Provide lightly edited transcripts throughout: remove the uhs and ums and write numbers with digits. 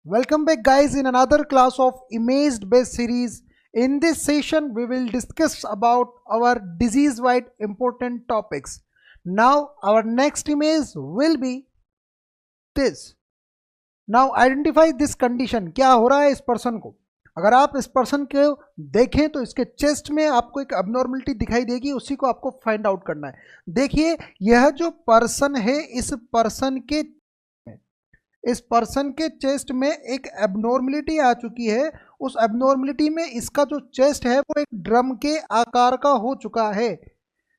Welcome back guys in another class of image based series. In this session we will discuss about our disease wide important topics. Now our next image will be this. Now identify this condition. क्या हो रहा है इस person को? अगर आप इस person को देखें तो इसके चेस्ट में आपको एक अबनॉर्मलिटी दिखाई देगी, उसी को आपको फाइंड आउट करना है। देखिए यह जो पर्सन है इस पर्सन के चेस्ट में एक एबनॉर्मलिटी आ चुकी है। उस एबनॉर्मलिटी में इसका जो चेस्ट है वो एक ड्रम के आकार का हो चुका है।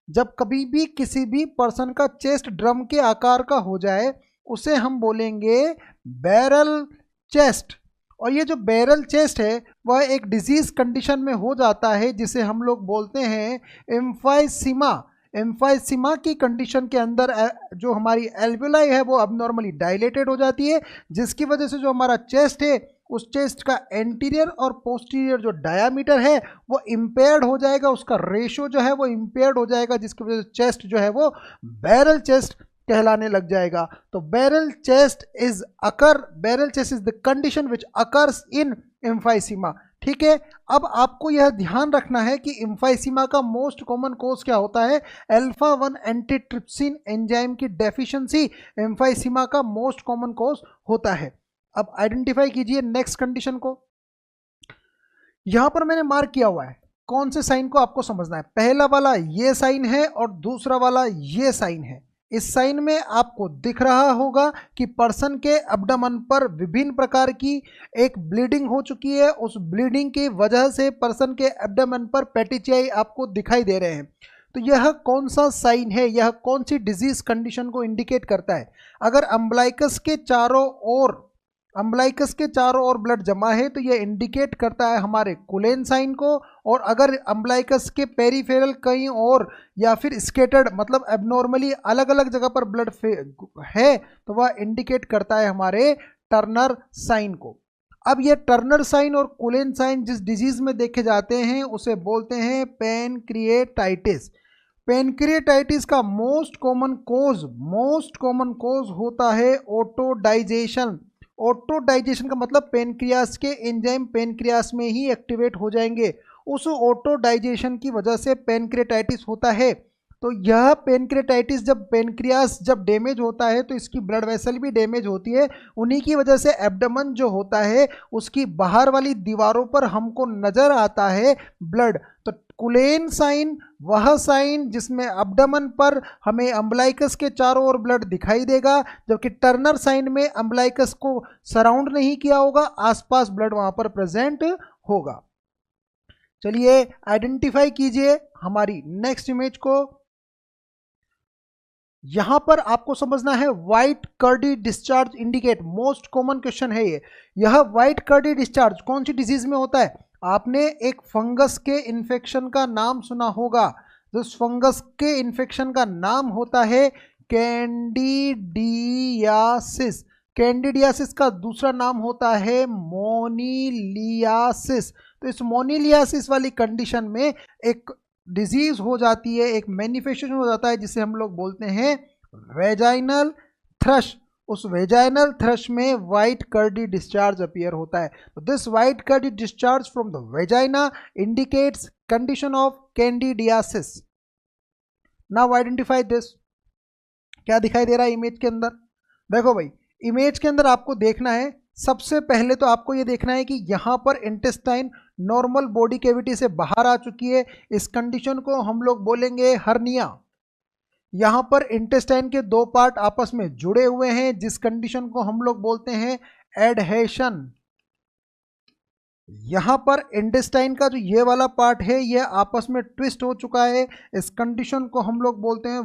जब कभी भी किसी भी पर्सन का चेस्ट ड्रम के आकार का हो जाए उसे हम बोलेंगे बैरल चेस्ट। और ये जो बैरल चेस्ट है वह एक डिजीज कंडीशन में हो जाता है जिसे हम लोग बोलते हैं एम्फाइसीमा। एम्फाइसीमा की कंडीशन के अंदर जो हमारी एल्वेलाई है वो अबनॉर्मली डायलेटेड हो जाती है, जिसकी वजह से जो हमारा चेस्ट है उस चेस्ट का एंटीरियर और पोस्टीरियर जो डायामीटर है वो इम्पेयर्ड हो जाएगा, उसका रेशो जो है वो इम्पेयर्ड हो जाएगा, जिसकी वजह से चेस्ट जो है वो बैरल चेस्ट कहलाने लग जाएगा। तो barrel chest is the condition which occurs in emphysema. ठीक है, अब आपको यह ध्यान रखना है कि एम्फाइसीमा का मोस्ट कॉमन कॉज क्या होता है? अल्फा 1 एंटीट्रिप्सिन एंजाइम की डेफिशिएंसी एम्फाइसीमा का मोस्ट कॉमन कॉज होता है। अब आइडेंटिफाई कीजिए नेक्स्ट कंडीशन को। यहां पर मैंने मार्क किया हुआ है, कौन से साइन को आपको समझना है। पहला वाला ये साइन है और दूसरा वाला ये साइन है। इस साइन में आपको दिख रहा होगा कि पर्सन के एब्डोमेन पर विभिन्न प्रकार की एक ब्लीडिंग हो चुकी है। उस ब्लीडिंग की वजह से पर्सन के एब्डोमेन पर पेटिचियाई आपको दिखाई दे रहे हैं। तो यह कौन सा साइन है, यह कौन सी डिजीज कंडीशन को इंडिकेट करता है? अगर अम्बलाइकस के चारों ओर ब्लड जमा है तो यह इंडिकेट करता है हमारे कुलेन साइन को। और अगर अम्बलाइकस के पेरिफेरल कहीं और या फिर स्केटर्ड मतलब एबनॉर्मली अलग अलग जगह पर ब्लड है तो वह इंडिकेट करता है हमारे टर्नर साइन को। अब यह टर्नर साइन और कुलेन साइन जिस डिजीज में देखे जाते हैं उसे बोलते हैं पैनक्रिएटाइटिस। पैनक्रिएटाइटिस का मोस्ट कॉमन कोज होता है ऑटोडाइजेशन। ऑटोडाइजेशन का मतलब पेनक्रियास के एंजाइम पेनक्रियास में ही एक्टिवेट हो जाएंगे। उस ऑटोडाइजेशन की वजह से पेनक्रिएटाइटिस होता है। तो यह पेनक्रिएटाइटिस जब पेनक्रियास डैमेज होता है तो इसकी ब्लड वेसल भी डैमेज होती है। उन्हीं की वजह से एब्डोमेन जो होता है उसकी बाहर वाली दीवारों पर हमको नजर आता है ब्लड। तो कुलेन साइन वह साइन जिसमें एब्डोमेन पर हमें अम्बलाइकस के चारों ओर ब्लड दिखाई देगा, जबकि टर्नर साइन में अम्बलाइकस को सराउंड नहीं किया होगा, आसपास ब्लड वहां पर प्रेजेंट होगा। चलिए आइडेंटिफाई कीजिए हमारी नेक्स्ट इमेज को। यहां पर आपको समझना है white curdy discharge indicate. Most common question है ये। यह व्हाइट कर्डी डिस्चार्ज कौन सी डिजीज में होता है? आपने एक फंगस के इन्फेक्शन का नाम सुना होगा। जिस फंगस के इन्फेक्शन का नाम होता है कैंडिडियासिस। कैंडिडियासिस का दूसरा नाम होता है मोनीलियासिस। तो इस मोनीलियासिस वाली कंडीशन में एक डिजीज हो जाती है, एक मैनिफेस्टेशन हो जाता है जिसे हम लोग बोलते हैं वेजाइनल थ्रश। उस वेजाइनल थ्रश में व्हाइट कर्डी डिस्चार्ज अपीयर होता है। तो this white curdy discharge from the vagina indicates condition of candidiasis. Now identify this. क्या दिखाई दे रहा है इमेज के अंदर? देखो भाई, इमेज के अंदर आपको देखना है, सबसे पहले तो आपको ये देखना है कि यहाँ पर इंटेस्टाइन नॉर्मल बॉडी कैविटी से बाहर आ चुकी है। इस कंडीशन को हम लोग बोलेंगे हर्निया। यहाँ पर इंटेस्टाइन के दो पार्ट आपस में जुड़े हुए हैं जिस कंडीशन को हम लोग बोलते हैं एडहेशन। यहाँ पर इंटेस्टाइन का जो ये वाला पार्ट है यह आपस में ट्विस्ट हो चुका है। इस कंडीशन को हम लोग बोलते हैं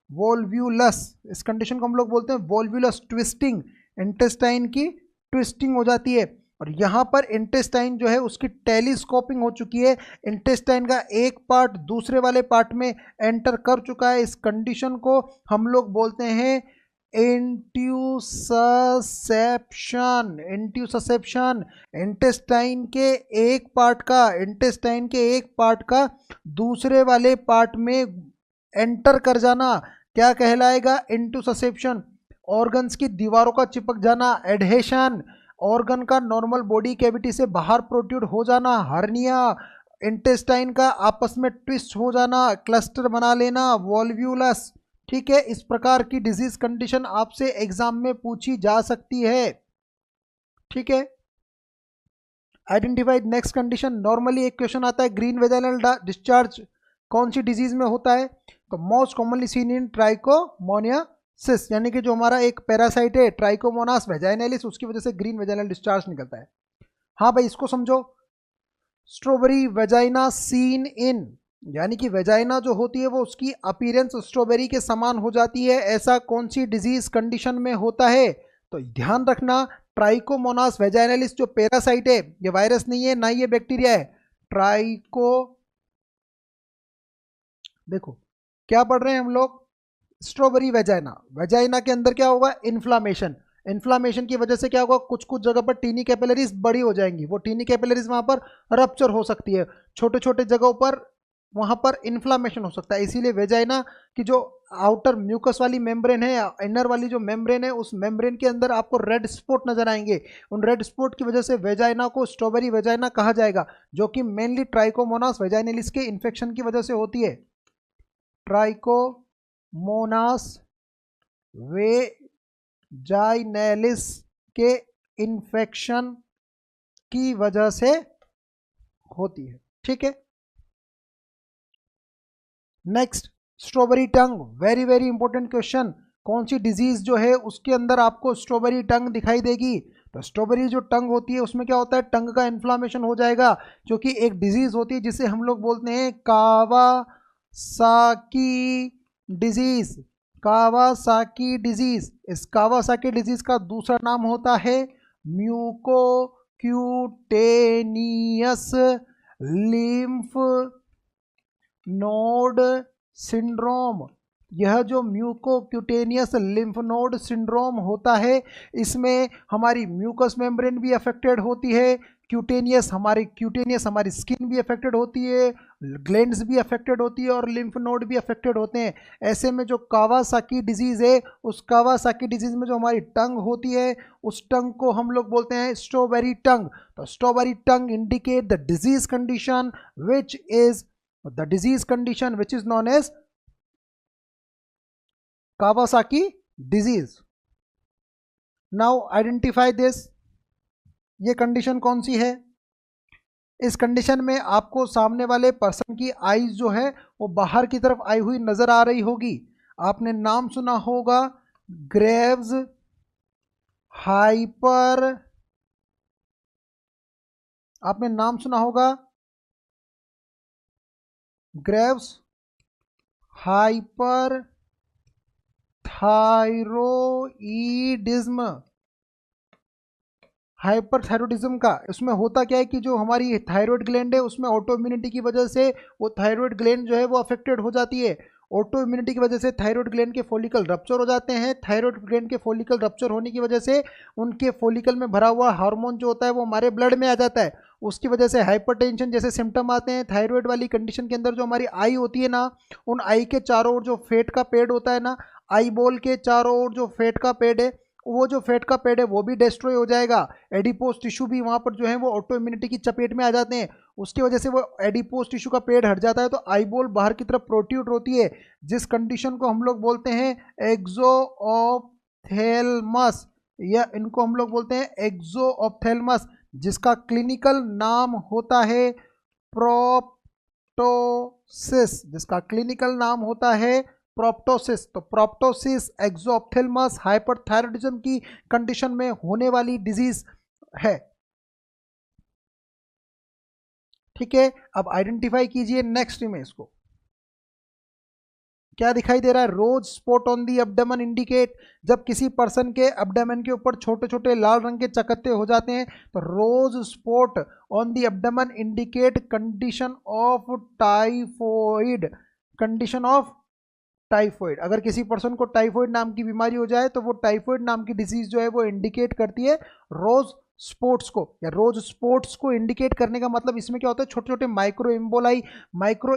वोल्व्यूलस। इस कंडीशन को हम लोग बोलते हैं वोल्व्यूलस ट्विस्टिंग। इंटेस्टाइन की ट्विस्टिंग हो जाती है। और यहाँ पर इंटेस्टाइन जो है उसकी टेलीस्कोपिंग हो चुकी है। इंटेस्टाइन का एक पार्ट दूसरे वाले पार्ट में एंटर कर चुका है। इस कंडीशन को हम लोग बोलते हैं इंट्यूससेप्शन। इंटेस्टाइन के एक पार्ट का दूसरे वाले पार्ट में एंटर कर जाना क्या कहलाएगा? इंट्यूससेप्शन। ऑर्गन्स की दीवारों का चिपक जाना, एडहेशन, ऑर्गन का नॉर्मल बॉडी कैविटी से बाहर प्रोट्रूड हो जाना, हर्निया, इंटेस्टाइन का आपस में ट्विस्ट हो जाना, क्लस्टर बना लेना, वॉल्व्यूलस। ठीक है, इस प्रकार की डिजीज कंडीशन आपसे एग्जाम में पूछी जा सकती है। ठीक है, आइडेंटिफाइड नेक्स्ट कंडीशन। नॉर्मली एक क्वेश्चन आता है ग्रीन वेजाइनल डिस्चार्ज कौन सी डिजीज में होता है, तो most commonly seen in trichomoniasis, यानी कि जो हमारा एक पैरासाइट है ट्राइकोमोनास वेजाइनलिस, उसकी वजह से ग्रीन वेजाइनल डिस्चार्ज निकलता है। हाँ भाई, इसको समझो। स्ट्रॉबेरी वेजाइना सीन इन, यानी कि वेजाइना जो होती है वो उसकी अपीयरेंस स्ट्रॉबेरी के समान हो जाती है, ऐसा कौन सी डिजीज कंडीशन में होता है, तो ध्यान रखना ट्राइकोमोनास वेजाइनलिस जो पैरासाइट है, ये वायरस नहीं है ना ये बैक्टीरिया है, देखो क्या पढ़ रहे हैं हम लोग, स्ट्रॉबेरी वेजाइना, वेजाइना के अंदर क्या होगा, इन्फ्लामेशन, इन्फ्लामेशन की वजह से क्या होगा, कुछ कुछ जगह पर टीनी कैपिलरीज बड़ी हो जाएंगी, वो टीनी कैपिलरीज वहां पर रप्चर हो सकती है, छोटे छोटे जगहों पर वहां पर इन्फ्लामेशन हो सकता है। इसीलिए वेजाइना की जो आउटर म्यूकस वाली मेम्ब्रेन है, इनर वाली जो मेम्ब्रेन है, उस मेम्ब्रेन के अंदर आपको रेड स्पॉट नजर आएंगे, उन रेड स्पॉट की वजह से वेजाइना को स्ट्रॉबेरी वेजाइना कहा जाएगा, जो कि मेनली ट्राइकोमोनास वेजाइनलिस के इन्फेक्शन की वजह से होती है। ट्राइकोमोनास वेजाइनलिस के इन्फेक्शन की वजह से होती है। ठीक है, नेक्स्ट स्ट्रॉबेरी टंग, वेरी वेरी इंपॉर्टेंट क्वेश्चन। कौन सी डिजीज जो है उसके अंदर आपको स्ट्रॉबेरी टंग दिखाई देगी, तो स्ट्रॉबेरी जो टंग होती है उसमें क्या होता है, टंग का इन्फ्लामेशन हो जाएगा, जो कि एक डिजीज होती है जिसे हम लोग बोलते हैं कावासाकी डिजीज, कावासाकी डिजीज। इस कावासाकी डिजीज का दूसरा नाम होता है म्यूकोक्यूटेनियस लिम्फ नोड सिंड्रोम। यह जो म्यूकोक्यूटेनियस लिम्फ नोड सिंड्रोम होता है, इसमें हमारी म्यूकस मेम्ब्रेन भी अफेक्टेड होती है, क्यूटेनियस हमारी स्किन भी अफेक्टेड होती है, ग्लैंड्स भी अफेक्टेड होती है और लिम्फ नोड भी अफेक्टेड होते हैं। ऐसे में जो कावासाकी डिजीज़ है, उस कावासाकी डिजीज़ में जो हमारी टंग होती है, उस टंग को हम लोग बोलते हैं स्ट्रॉबेरी टंग। तो strawberry tongue indicate the disease condition which is the disease condition which is known as Kawasaki disease. Now identify this, ये कंडीशन कौन सी है। इस कंडीशन में आपको सामने वाले पर्सन की आईज जो है वो बाहर की तरफ आई हुई नजर आ रही होगी। आपने नाम सुना होगा ग्रेव्स हाइपर, आपने नाम सुना होगा ग्रेव्स हाइपर थायरोइडिज्म, हाइपरथायरॉयडिज्म का। इसमें होता क्या है कि जो हमारी थायराइड ग्लैंड है उसमें ऑटो इम्यूनिटी की वजह से वो थायराइड ग्लैंड जो है वो अफेक्टेड हो जाती है। ऑटो इम्यूनिटी की वजह से थायराइड ग्लैंड के फॉलिकल रप्चर हो जाते हैं। थायराइड ग्लैंड के फॉलिकल रप्चर होने की वजह से उनके फॉलिकल में भरा हुआ हार्मोन जो होता है वो हमारे ब्लड में आ जाता है। उसकी वजह से हाइपरटेंशन जैसे सिम्टम आते हैं। थायराइड वाली कंडीशन के अंदर जो हमारी आई होती है ना, उन आई के चारों ओर जो फेट का पेड़ होता है ना, आई बॉल के चारों ओर जो फेट का पेड़ है, वो जो फैट का पेड़ है वो भी डिस्ट्रॉय हो जाएगा। एडिपोज टिश्यू भी वहाँ पर जो है वो ऑटो इम्यूनिटी की चपेट में आ जाते हैं। उसकी वजह से वो एडिपोज टिश्यू का पेड़ हट जाता है तो आईबॉल बाहर की तरफ प्रोट्रूड होती है, जिस कंडीशन को हम लोग बोलते हैं एक्सोऑप्थेल्मस, या इनको हम लोग बोलते हैं एक्सोऑप्थेल्मस, जिसका क्लिनिकल नाम होता है प्रोप्टोसिस, जिसका क्लिनिकल नाम होता है प्रोप्टोसिस। तो प्रोप्टोसिस एक्सोऑप्थेल्मस हाइपरथायरॉयडिज्म की कंडीशन में होने वाली डिजीज है। ठीक है, अब आइडेंटिफाई कीजिए नेक्स्ट इमेज को। क्या दिखाई दे रहा है, rose spot on the abdomen indicate, जब किसी पर्सन के एब्डोमेन के ऊपर छोटे छोटे लाल रंग के चकत्ते हो जाते हैं तो rose spot on the abdomen indicate condition of typhoid, condition of typhoid. अगर किसी पर्सन को टाइफॉइड नाम की बीमारी हो जाए तो वो टाइफॉइड नाम की डिजीज जो है वो इंडिकेट करती है रोज स्पोर्ट्स को या रोज स्पोर्ट्स को इंडिकेट करने का मतलब इसमें क्या होता है, छोटे छोटे माइक्रो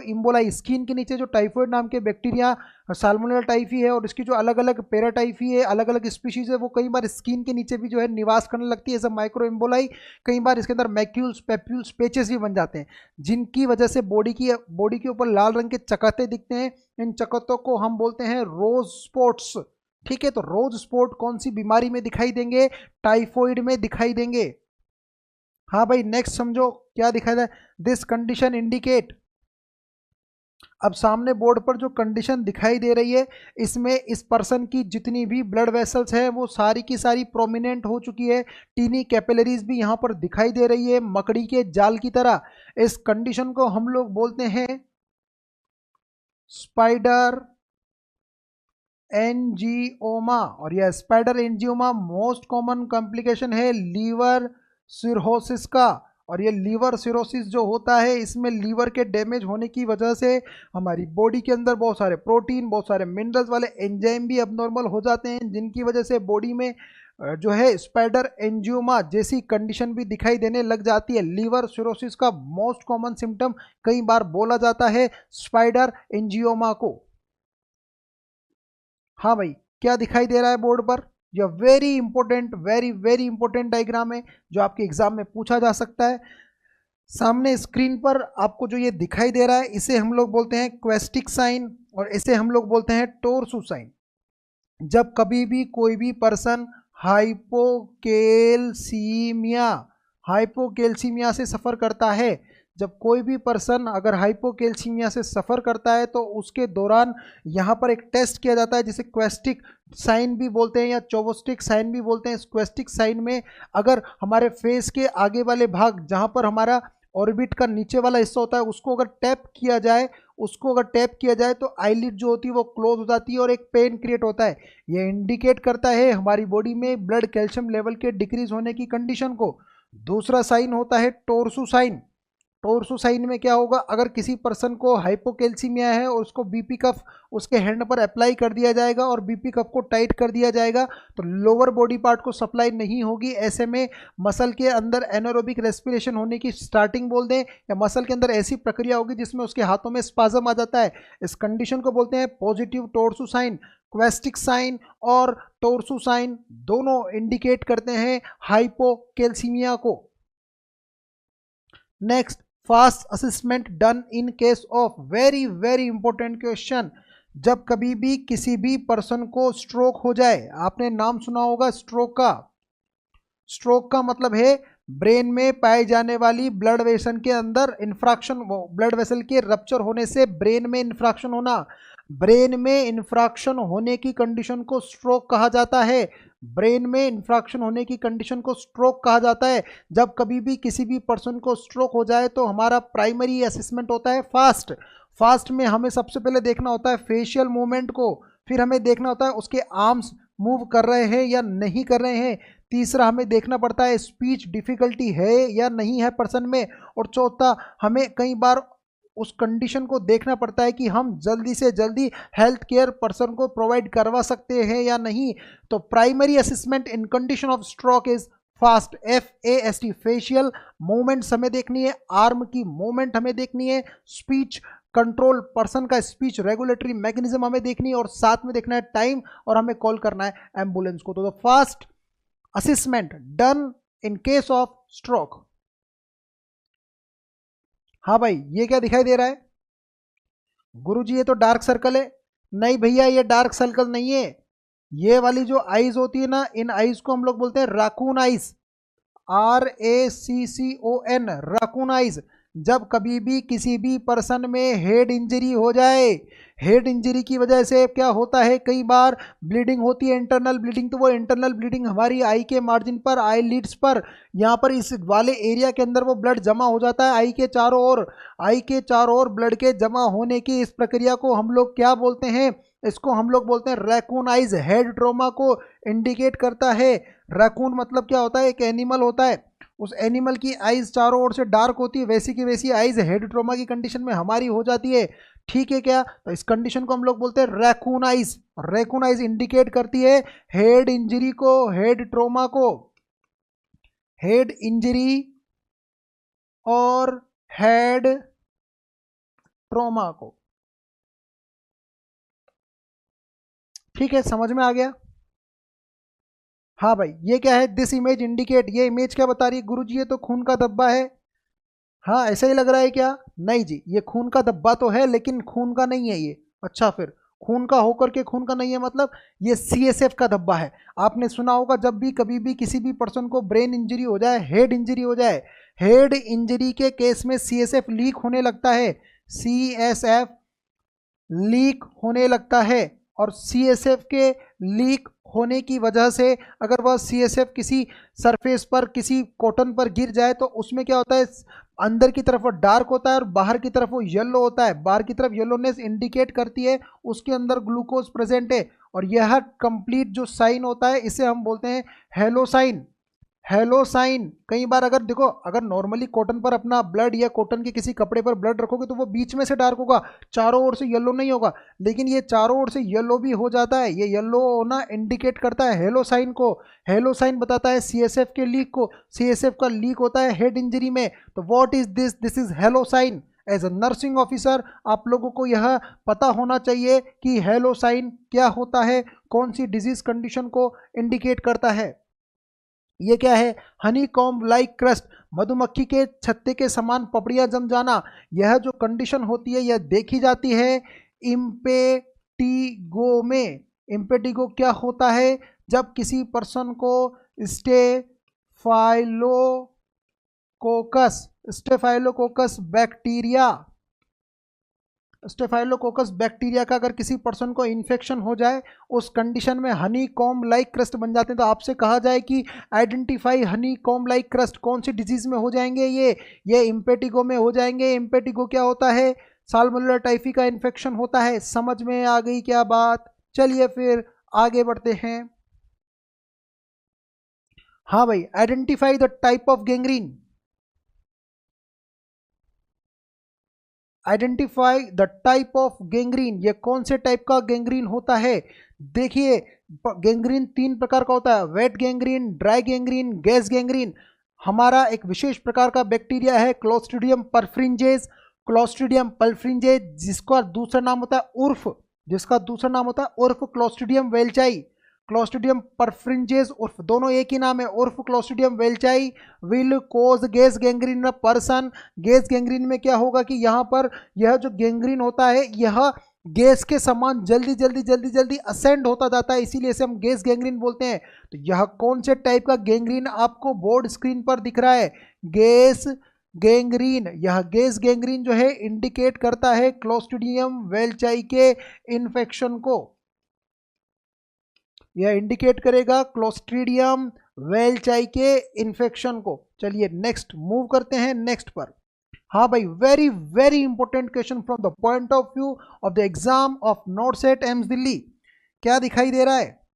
इम्बोलाई स्किन के नीचे जो टाइफॉइड नाम के बैक्टीरिया साल्मोनेला टाइफी है और इसकी जो अलग अलग पैराटाइफी है, अलग अलग स्पीशीज है, वो कई बार स्किन के नीचे भी जो है निवास करने लगती है, ऐसा माइक्रो इम्बोलाई। कई बार इसके अंदर मैक्यूल्स, पेप्यूल्स, पेचेस भी बन जाते हैं, जिनकी वजह से बॉडी के ऊपर लाल रंग के चकत्ते दिखते हैं। इन चकत्तों को हम बोलते हैं रोज स्पॉट्स। ठीक है, तो रोज स्पॉट कौन सी बीमारी में दिखाई देंगे, टाइफॉइड में दिखाई देंगे। हाँ भाई, नेक्स्ट समझो क्या दिखाई दे, दिस कंडीशन इंडिकेट। अब सामने बोर्ड पर जो कंडीशन दिखाई दे रही है, इसमें इस पर्सन की जितनी भी ब्लड वेसल्स हैं वो सारी की सारी प्रोमिनेंट हो चुकी है, टीनी कैपिलरीज भी यहाँ पर दिखाई दे रही है मकड़ी के जाल की तरह। इस कंडीशन को हम लोग बोलते हैं स्पाइडर एंजियोमा। और यह स्पाइडर एंजियोमा मोस्ट कॉमन कॉम्प्लिकेशन है लीवर सिरोसिस का। और ये लीवर सिरोसिस जो होता है, इसमें लीवर के डैमेज होने की वजह से हमारी बॉडी के अंदर बहुत सारे प्रोटीन, बहुत सारे मिनरल्स वाले एंजाइम भी अबनॉर्मल हो जाते हैं, जिनकी वजह से बॉडी में जो है स्पाइडर एंजियोमा जैसी कंडीशन भी दिखाई देने लग जाती है। लीवर सिरोसिस का मोस्ट कॉमन सिम्टम कई बार बोला जाता है स्पाइडर एंजियोमा को। हाँ भाई, क्या दिखाई दे रहा है बोर्ड पर, यह very important, very very important diagram है जो आपके एग्जाम में पूछा जा सकता है। सामने स्क्रीन पर आपको जो ये दिखाई दे रहा है, इसे हम लोग बोलते हैं क्वेस्टिक साइन और इसे हम लोग बोलते हैं टोर्सो साइन। जब कभी भी कोई भी पर्सन हाइपोकेल्सीमिया से सफ़र करता है, जब कोई भी पर्सन अगर हाइपोकेल्सीमिया से सफ़र करता है तो उसके दौरान यहाँ पर एक टेस्ट किया जाता है जिसे क्वेस्टिक साइन भी बोलते हैं या चोवोस्टिक साइन भी बोलते हैं। इस क्वेस्टिक साइन में अगर हमारे फेस के आगे वाले भाग, जहाँ पर हमारा ऑर्बिट का नीचे वाला हिस्सा होता है, उसको अगर टैप किया जाए तो आईलिड जो होती है वो क्लोज हो जाती है और एक पेन क्रिएट होता है। ये इंडिकेट करता है हमारी बॉडी में ब्लड कैल्शियम लेवल के डिक्रीज होने की कंडीशन को। दूसरा साइन होता है टोर्सो साइन। टोर्सो साइन में क्या होगा, अगर किसी पर्सन को हाइपोकेल्सीमिया है और उसको बीपी कफ उसके हैंड पर अप्लाई कर दिया जाएगा और बीपी कफ को टाइट कर दिया जाएगा तो लोअर बॉडी पार्ट को सप्लाई नहीं होगी। ऐसे में मसल के अंदर एनारोबिक रेस्पिरेशन होने की स्टार्टिंग बोल दें, या मसल के अंदर ऐसी प्रक्रिया होगी जिसमें उसके हाथों में स्पाजम आ जाता है। इस कंडीशन को बोलते हैं पॉजिटिव टोर्सो साइन। क्वेस्टिक साइन और टोर्सो साइन दोनों इंडिकेट करते हैं हाइपोकेल्सीमिया को। Next, fast assessment done in case of, very very important question. जब कभी भी किसी भी पर्सन को स्ट्रोक हो जाए, आपने नाम सुना होगा स्ट्रोक का। स्ट्रोक का मतलब है ब्रेन में पाए जाने वाली ब्लड वेसल के अंदर इंफ्रैक्शन, ब्लड वेसल के रप्चर होने से ब्रेन में इंफ्रैक्शन होना। ब्रेन में इंफ्रैक्शन होने की कंडीशन को स्ट्रोक कहा जाता है। ब्रेन में इंफ्रैक्शन होने की कंडीशन को स्ट्रोक कहा जाता है। जब कभी भी किसी भी पर्सन को स्ट्रोक हो जाए तो हमारा प्राइमरी असेसमेंट होता है फास्ट में हमें सबसे पहले देखना होता है फेशियल मूवमेंट को, फिर हमें देखना होता है उसके आर्म्स मूव कर रहे हैं या नहीं कर रहे हैं, तीसरा हमें देखना पड़ता है स्पीच डिफिकल्टी है या नहीं है पर्सन में, और चौथा हमें कई बार उस कंडीशन को देखना पड़ता है कि हम जल्दी से जल्दी हेल्थ केयर पर्सन को प्रोवाइड करवा सकते हैं या नहीं। तो primary assessment in condition of stroke is fast, FAST। Facial movements हमें देखनी है, आर्म की मूवमेंट हमें देखनी है, स्पीच कंट्रोल, पर्सन का स्पीच रेगुलेटरी मैकेनिज्म हमें देखनी है, और साथ में देखना है टाइम, और हमें कॉल करना है एम्बुलेंस को। तो fast assessment done in case of stroke. हाँ भाई, ये क्या दिखाई दे रहा है गुरुजी, ये तो डार्क सर्कल है। नहीं भैया, ये डार्क सर्कल नहीं है। ये वाली जो आईज होती है ना, इन आईज को हम लोग बोलते हैं राकून आईज, RACCON, राकून आईज। जब कभी भी किसी भी पर्सन में हेड इंजरी हो जाए, हेड इंजरी की वजह से क्या होता है, कई बार ब्लीडिंग होती है, इंटरनल ब्लीडिंग। तो वो इंटरनल ब्लीडिंग हमारी आई के मार्जिन पर, आई लीड्स पर, यहाँ पर इस वाले एरिया के अंदर वो ब्लड जमा हो जाता है आई के चारों ओर। आई के चारों ओर ब्लड के जमा होने की इस प्रक्रिया को हम लोग क्या बोलते हैं, इसको हम लोग बोलते हैं रैकून आइज। हेड ट्रोमा को इंडिकेट करता है। रैकून मतलब क्या होता है, एक एनिमल होता है, उस एनिमल की आइज चारों ओर से डार्क होती है, वैसी की वैसी आइज हेड ट्रोमा की कंडीशन में हमारी हो जाती है। ठीक है क्या, तो इस कंडीशन को हम लोग बोलते हैं raccoon eyes. Raccoon eyes indicate करती है हेड इंजरी को, हेड ट्रोमा को। हेड इंजरी और हेड ट्रॉमा को। ठीक है, समझ में आ गया? हाँ भाई, ये क्या है? दिस इमेज इंडिकेट, ये इमेज क्या बता रही है गुरुजी? ये तो खून का धब्बा है। हाँ, ऐसा ही लग रहा है क्या? नहीं जी, ये खून का धब्बा तो है लेकिन खून का नहीं है ये। अच्छा, फिर खून का होकर के खून का नहीं है मतलब ये सीएसएफ का धब्बा है। आपने सुना होगा जब भी कभी भी किसी भी पर्सन को ब्रेन इंजरी हो जाए, हेड इंजरी हो जाए, हेड इंजरी के केस में सीएसएफ लीक होने लगता है। सीएसएफ लीक होने लगता है और सीएसएफ के लीक होने की वजह से अगर वह सीएसएफ किसी सरफेस पर, किसी कॉटन पर गिर जाए तो उसमें क्या होता है? अंदर की तरफ वो डार्क होता है और बाहर की तरफ वो येलो होता है। बाहर की तरफ येलोनेस इंडिकेट करती है उसके अंदर ग्लूकोज प्रेजेंट है और यह कंप्लीट जो साइन होता है इसे हम बोलते हैं हेलो साइन। Hello sign. कई बार अगर देखो, अगर नॉर्मली कॉटन पर अपना ब्लड या कॉटन के किसी कपड़े पर ब्लड रखोगे तो वो बीच में से डार्क होगा, चारों ओर से येलो नहीं होगा। लेकिन ये चारों ओर से येलो भी हो जाता है। ये येलो होना इंडिकेट करता है हेलो साइन को। हेलो साइन बताता है सीएसएफ के लीक को। सीएसएफ का लीक होता है हेड इंजरी में। तो what is this? This is halo sign. As a nursing officer आप लोगों को यह पता होना चाहिए कि हेलो साइन क्या होता है, कौन सी डिजीज कंडीशन को इंडिकेट करता है। ये क्या है? हनी कॉम्ब लाइक क्रस्ट, मधुमक्खी के छत्ते के समान पपड़ियां जम जाना। यह जो कंडीशन होती है यह देखी जाती है इम्पेटिगो में। इम्पेटिगो क्या होता है? जब किसी पर्सन को स्टेफाइलोकोकस बैक्टीरिया, स्टेफाइलोकोकस बैक्टीरिया का अगर किसी पर्सन को इन्फेक्शन हो जाए, उस कंडीशन में हनी कॉम्ब लाइक क्रस्ट बन जाते हैं। तो आपसे कहा जाए कि identify Honey comb like crust, कौन सी डिजीज में हो जाएंगे? ये इम्पेटिगो में हो जाएंगे। इम्पेटिगो क्या होता है? साल्मोनेला टाइफी का इन्फेक्शन होता है। समझ में आ गई क्या बात? चलिए फिर आगे बढ़ते हैं। हाँ भाई, identify the type of gangrene. Identify the type of gangrene, ये कौन से टाइप का गैंग्रीन होता है? देखिए, गैंग्रीन तीन प्रकार का होता है, wait gangrene, dry gangrene, gas gangrene. हमारा एक विशेष प्रकार का बैक्टीरिया है क्लोस्ट्रीडियम परफ्रिंजेस। क्लोस्ट्रीडियम परफ्रिंजेस जिसका दूसरा नाम होता है उर्फ, क्लोस्ट्रीडियम वेल्चाई। क्लोस्ट्रीडियम परफ्रिंजेस उर्फ, दोनों एक ही नाम है, उर्फ Clostridium welchii will cause gas gangrene में पर्सन। गैस गैंग्रीन में क्या होगा कि यहाँ पर यह जो गैंग्रीन होता है यह गैस के समान जल्दी जल्दी जल्दी जल्दी असेंड होता जाता है, इसीलिए इसे हम गैस गैंग्रीन बोलते हैं। तो यह कौन से टाइप का गैंग्रीन आपको बोर्ड स्क्रीन पर दिख रहा है? Gas gangrene. यह गैस गैंग्रीन जो है इंडिकेट करता है क्लोस्ट्रीडियम वेल्चाई के इन्फेक्शन को। यह इंडिकेट करेगा क्लोस्ट्रीडियम वेल्चाई के इन्फेक्शन को। चलिए नेक्स्ट मूव करते हैं, नेक्स्ट पर। हाँ भाई, very very important question from the point of view of the exam of नॉर्सेट AIIMS Delhi. क्या दिखाई दे रहा है?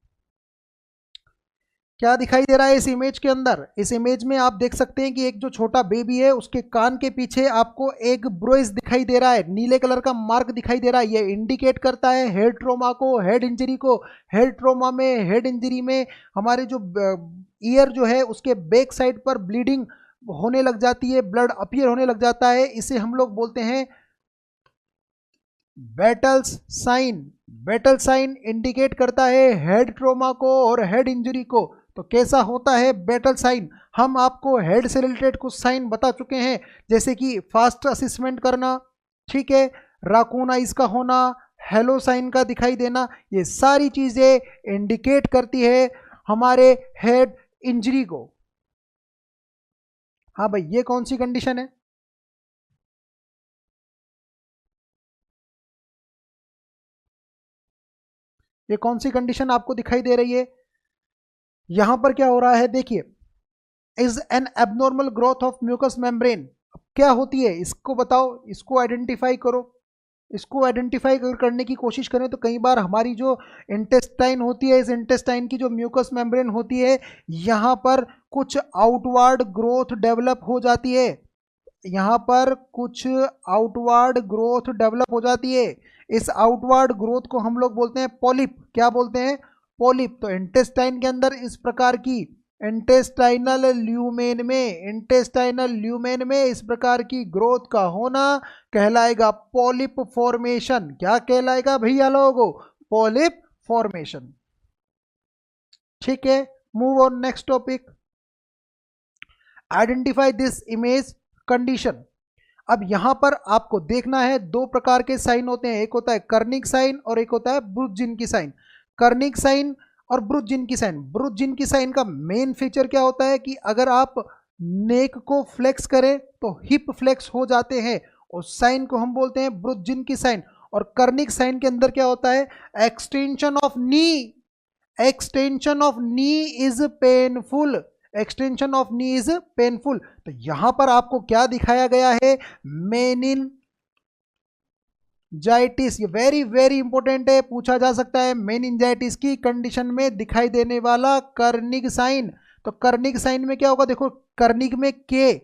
क्या दिखाई दे रहा है इस इमेज के अंदर? इस इमेज में आप देख सकते हैं कि एक जो छोटा बेबी है उसके कान के पीछे आपको एक ब्रोइज दिखाई दे रहा है, नीले कलर का मार्क दिखाई दे रहा है। ये इंडिकेट करता है हेड ट्रोमा को, हेड इंजरी को। हेड ट्रोमा में, हेड इंजरी में हमारे जो ईयर जो है उसके बैक साइड पर ब्लीडिंग होने लग जाती है, ब्लड अपीयर होने लग जाता है। इसे हम लोग बोलते हैं Battle's sign. Battle sign indicate करता है हेड ट्रोमा को और हेड इंजरी को। तो कैसा होता है बैटल साइन? हम आपको हेड से रिलेटेड कुछ साइन बता चुके हैं, जैसे कि फास्ट असेसमेंट करना, ठीक है, राकून आइज का होना, हेलो साइन का दिखाई देना। ये सारी चीजें इंडिकेट करती है हमारे हेड इंजरी को। हाँ भाई, ये कौन सी कंडीशन है? ये कौन सी कंडीशन आपको दिखाई दे रही है? यहां पर क्या हो रहा है देखिए, is an abnormal growth of mucous membrane. क्या होती है इसको बताओ, इसको आइडेंटिफाई करो। इसको आइडेंटिफाई करने की कोशिश करें तो कई बार हमारी जो इंटेस्टाइन होती है, इस इंटेस्टाइन की जो म्यूकस मेम्ब्रेन होती है यहाँ पर कुछ आउटवर्ड ग्रोथ डेवलप हो जाती है। यहाँ पर कुछ आउटवर्ड ग्रोथ डेवलप हो जाती है। इस आउटवर्ड ग्रोथ को हम लोग बोलते हैं पॉलिप। क्या बोलते हैं? पॉलिप। तो इंटेस्टाइन के अंदर इस प्रकार की इंटेस्टाइनल ल्यूमेन में इस प्रकार की ग्रोथ का होना कहलाएगा पॉलिप फॉर्मेशन। क्या कहलाएगा भैया लोगों? Polyp formation. ठीक है, move on next topic. Identify this image condition. अब यहां पर आपको देखना है, दो प्रकार के साइन होते हैं, एक होता है कर्निक साइन और एक होता है ब्रुज्जिन्की साइन। कर्निक साइन और ब्रुज्जिन्की साइन। ब्रुज्जिन्की साइन का मेन फीचर क्या होता है कि अगर आप नेक को फ्लेक्स करें तो हिप फ्लेक्स हो जाते हैं, उस साइन को हम बोलते हैं ब्रुज्जिन्की साइन। और कर्निक साइन के अंदर क्या होता है? Extension of knee. Extension of knee is painful. Extension of knee is painful. तो यहां पर आपको क्या दिखाया गया है? मेनिनजाइटिस। ये वेरी वेरी इंपॉर्टेंट है, पूछा जा सकता है। मेनिनजाइटिस की कंडीशन में दिखाई देने वाला कर्निक साइन। तो कर्निक साइन में क्या होगा? देखो, कर्निक में के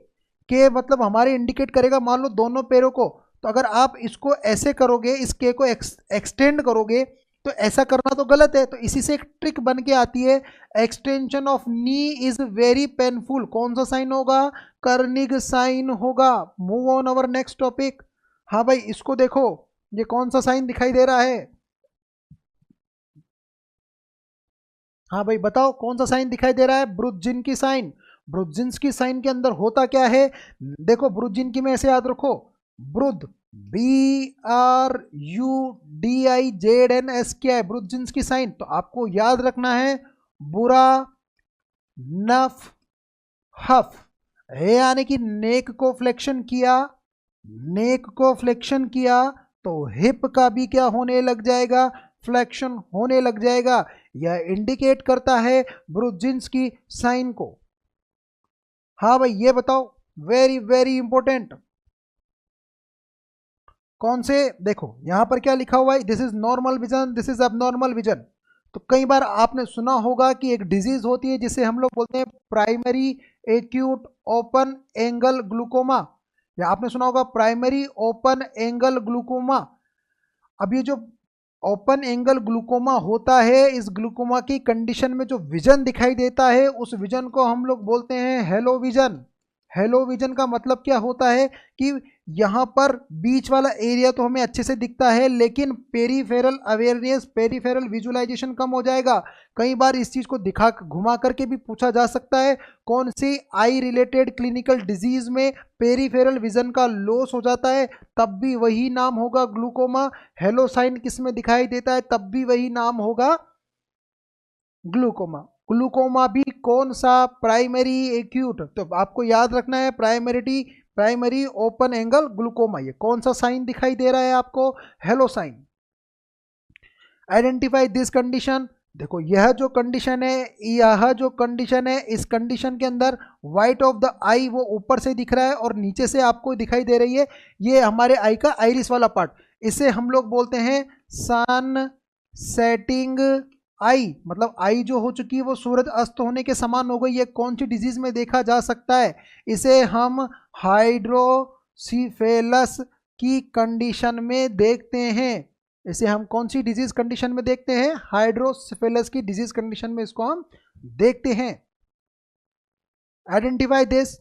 मतलब हमारे इंडिकेट करेगा, मान लो दोनों पैरों को। तो अगर आप इसको ऐसे करोगे, इस के को एक्सटेंड करोगे, तो ऐसा करना तो गलत है। तो इसी से एक ट्रिक बन के आती है, extension of knee is very painful. कौन सा साइन होगा? कर्निक साइन होगा। Move on our next topic. हाँ भाई, इसको देखो, ये कौन सा साइन दिखाई दे रहा है? हाँ भाई बताओ, कौन सा साइन दिखाई दे रहा है? ब्रुज्जिन्की साइन। ब्रुज्जिन्स्की साइन के अंदर होता क्या है? देखो, ब्रुज्जिन्की में ऐसे याद रखो, ब्रुद BRUDIZNS क्या है? ब्रुज्जिन्स्की साइन। तो आपको याद रखना है बुरा, नफ, हफ। यानी कि नेक को फ्लेक्शन किया, नेक को फ्लेक्शन किया तो हिप का भी क्या होने लग जाएगा? फ्लेक्शन होने लग जाएगा। यह इंडिकेट करता है ब्रुज्जिन्स्की साइन को। हाँ भाई, ये बताओ, वेरी वेरी इंपॉर्टेंट। कौन से? देखो यहां पर क्या लिखा हुआ है? This is normal vision, this is abnormal vision. तो कई बार आपने सुना होगा कि एक डिजीज होती है जिसे हम लोग बोलते हैं primary acute open angle glaucoma, या आपने सुना होगा प्राइमरी ओपन एंगल ग्लूकोमा। अब ये जो ओपन एंगल ग्लूकोमा होता है, इस ग्लूकोमा की कंडीशन में जो विजन दिखाई देता है, उस विजन को हम लोग बोलते हैं हेलो विजन। हेलो विजन का मतलब क्या होता है कि यहाँ पर बीच वाला एरिया तो हमें अच्छे से दिखता है, लेकिन पेरीफेरल अवेयरनेस, पेरीफेरल विजुअलाइजेशन कम हो जाएगा। कई बार इस चीज़ को दिखा घुमा करके भी पूछा जा सकता है, कौन सी आई रिलेटेड क्लिनिकल डिजीज में पेरीफेरल विजन का लॉस हो जाता है, तब भी वही नाम होगा ग्लूकोमा। हेलो साइन किस में दिखाई देता है, तब भी वही नाम होगा ग्लूकोमा। ग्लूकोमा भी कौन सा? Primary acute. तो आपको याद रखना है प्राइमरी ओपन एंगल ग्लूकोमा। ये कौन सा साइन दिखाई दे रहा है आपको? Halo sign. Identify this condition. देखो, यह जो कंडीशन है, इस कंडीशन के अंदर व्हाइट ऑफ द आई वो ऊपर से दिख रहा है और नीचे से आपको दिखाई दे रही है, ये हमारे आई का आइरिस वाला पार्ट। इसे हम लोग बोलते हैं सन सेटिंग आई। मतलब आई जो हो चुकी है वो सूरज अस्त होने के समान हो गई। ये कौन सी डिजीज में देखा जा सकता है? इसे हम हाइड्रोसिफेलस की कंडीशन में देखते हैं। इसे हम कौन सी डिजीज कंडीशन में देखते हैं? हाइड्रोसिफेलस की डिजीज कंडीशन में इसको हम देखते हैं। Identify this.